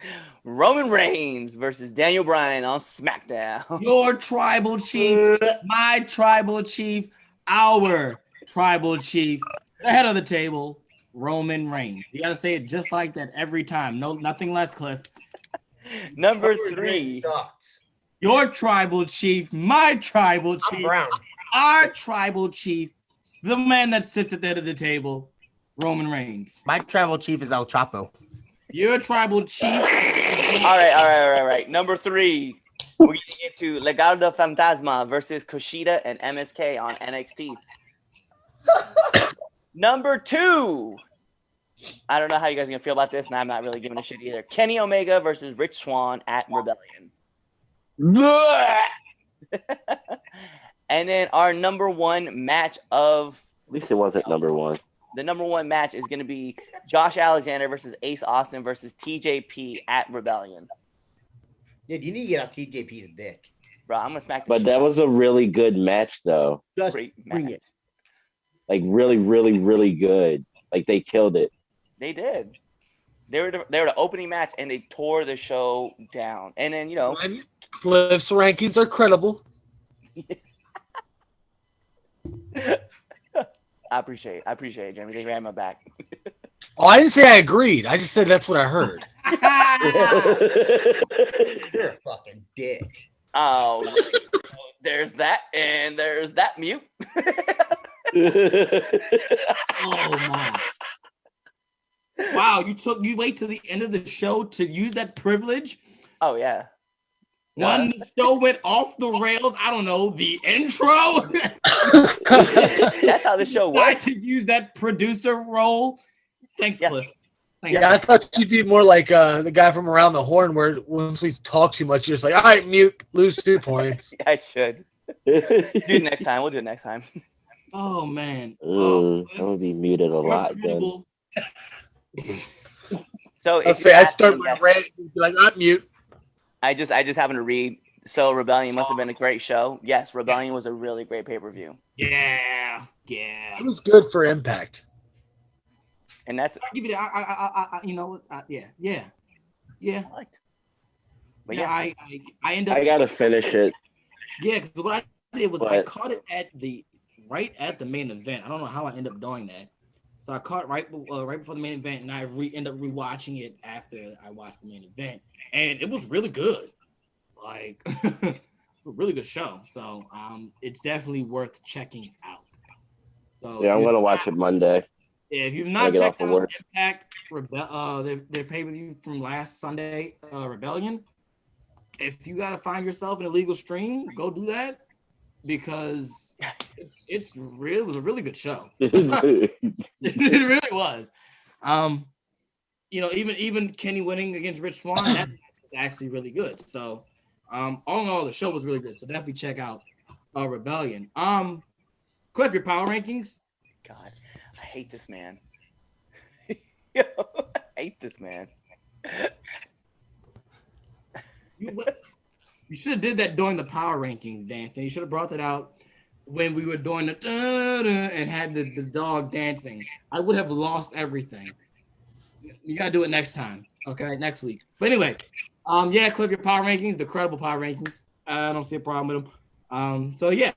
Roman Reigns versus Daniel Bryan on SmackDown. Your tribal chief, my tribal chief, our tribal chief, the head of the table, Roman Reigns. You got to say it just like that every time. No, nothing less, Cliff. Number 3. Sucks. Your tribal chief, my tribal I'm chief, Brown. our tribal chief, the man that sits at the head of the table, Roman Reigns. My tribal chief is El Chapo. Your tribal chief. All right. Number 3, we're getting into Legado Fantasma versus Kushida and MSK on NXT. Number 2, I don't know how you guys are going to feel about this, and I'm not really giving a shit either. Kenny Omega versus Rich Swann at Rebellion. And then our number 1 match of At least it wasn't number 1. the number 1 match is going to be Josh Alexander versus Ace Austin versus TJP at Rebellion. Dude, you need to get off TJP's dick. Bro, I'm going to smack the But shit that out was a really good match, though. of Just great bring match. it. Like, really, really, really good. Like, they killed it. They did. They were the opening match, and they tore the show down. And then, Cliff's rankings are credible. I appreciate it, Jeremy. Thank you for having my back. Oh, I didn't say I agreed. I just said that's what I heard. You're a fucking dick. Oh, there's that, and there's that mute. Oh my! Wow, you wait till the end of the show to use that privilege. Oh yeah. When the show went off the rails, I don't know, the intro. That's how the show Why works. to use that producer role? Thanks, Yeah. Cliff. Thanks. Yeah, I thought you'd be more like the guy from Around the Horn, where once we talk too much, you're just like, all right, mute, lose 2 points. I should. Do it next time. We'll do it next time. Oh man. I'm gonna be muted a lot, then. Incredible. So I'll if say you're I asking, start my yes, rant, you'd be like, I'm mute. I just happened to read. So Rebellion must have been a great show. Yes, Rebellion was a really great pay-per-view. Yeah. It was good for Impact. And that's I give you that. You know, yeah. I liked. But yeah, yeah, I end up I gotta finish it, yeah, because what I did was I but caught it right at the main event. I don't know how I ended up doing that. So I caught it right before the main event, and I end up rewatching it after I watched the main event, and it was really good. Like, it's a really good show. So it's definitely worth checking out. So yeah, I'm gonna watch it Monday if you've when I not get off checked of out work. Impact their pay-per-view from last Sunday, Rebellion, if you gotta find yourself an illegal stream, go do that because it was a really good show. It really was. Even Kenny winning against Rich Swann, that was actually really good. So, all in all, the show was really good. So definitely check out Rebellion. Cliff, your power rankings. God, I hate this man. Yo, I hate this man. You should have did that during the power rankings, Dan. You should have brought that out when we were doing the da-da and had the dog dancing. I would have lost everything. You gotta do it next time, okay? Next week. But anyway, yeah, Cliff, your power rankings, the credible power rankings. I don't see a problem with them. So yeah.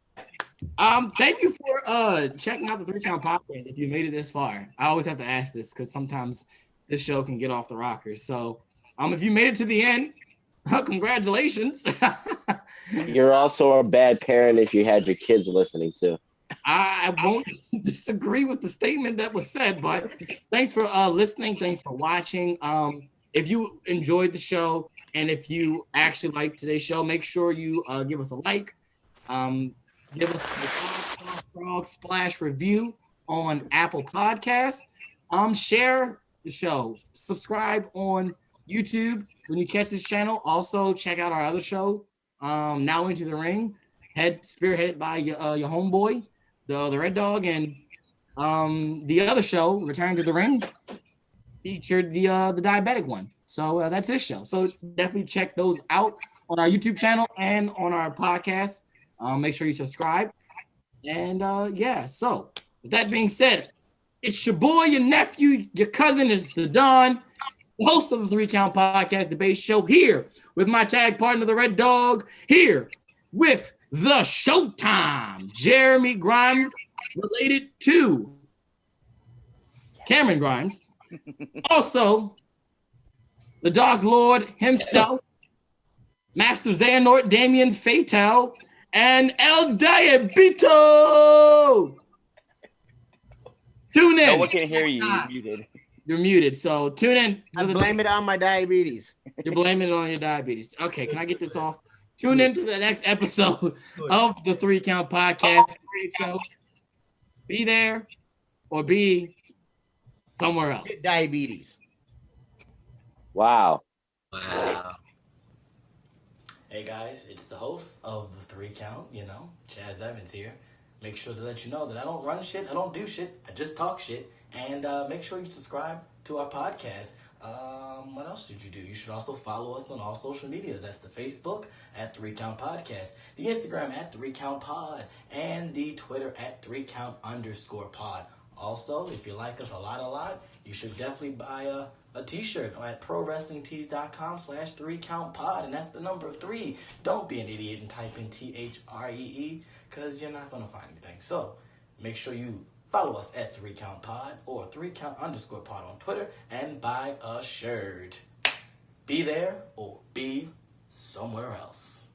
Thank you for checking out the 3 Count Podcast. If you made it this far, I always have to ask this because sometimes this show can get off the rockers. So, if you made it to the end, congratulations. You're also a bad parent if you had your kids listening too. I won't disagree with the statement that was said, but thanks for listening. Thanks for watching. If you enjoyed the show and if you actually liked today's show, make sure you give us a like. Give us a frog splash review on Apple Podcasts. Share the show. Subscribe on YouTube when you catch this channel. Also, check out our other show, Now Into the Ring, spearheaded by your homeboy, the Red Dog, and the other show, Return to the Ring, featured the diabetic one. So that's this show. So definitely check those out on our YouTube channel and on our podcast. Make sure you subscribe. And yeah, so with that being said, it's your boy, your nephew, your cousin, it's the Don, the host of the 3 Count Podcast Debate Show, here with my tag partner, the Red Dog, here with the Showtime, Jeremy Grimes, related to Cameron Grimes. Also, the Dark Lord himself, Master Xehanort Damien Fatal, and El Diabito. Tune in. No one can hear you. You're muted. You're muted. So tune in. I blame it on my diabetes. You're blaming it on your diabetes. Okay, can I get this off? Tune in to the next episode of the 3 Count Podcast Show. Be there or be somewhere else. Get diabetes. Wow. Wow. Hey guys, it's the host of the 3 Count, Chaz Evans here. Make sure to let you know that I don't run shit, I don't do shit, I just talk shit. And make sure you subscribe to our podcast. What else did you do? You should also follow us on all social medias. That's the Facebook at 3 Count Podcast, the Instagram at 3 Count Pod, and the Twitter at 3Count_pod. Also, if you like us a lot, you should definitely buy a t-shirt at prowrestlingtees.com/3countpod, and that's the number 3. Don't be an idiot and type in THREE, because you're not going to find anything. So make sure you follow us at 3 Count Pod or 3Count_pod on Twitter and buy a shirt. Be there or be somewhere else.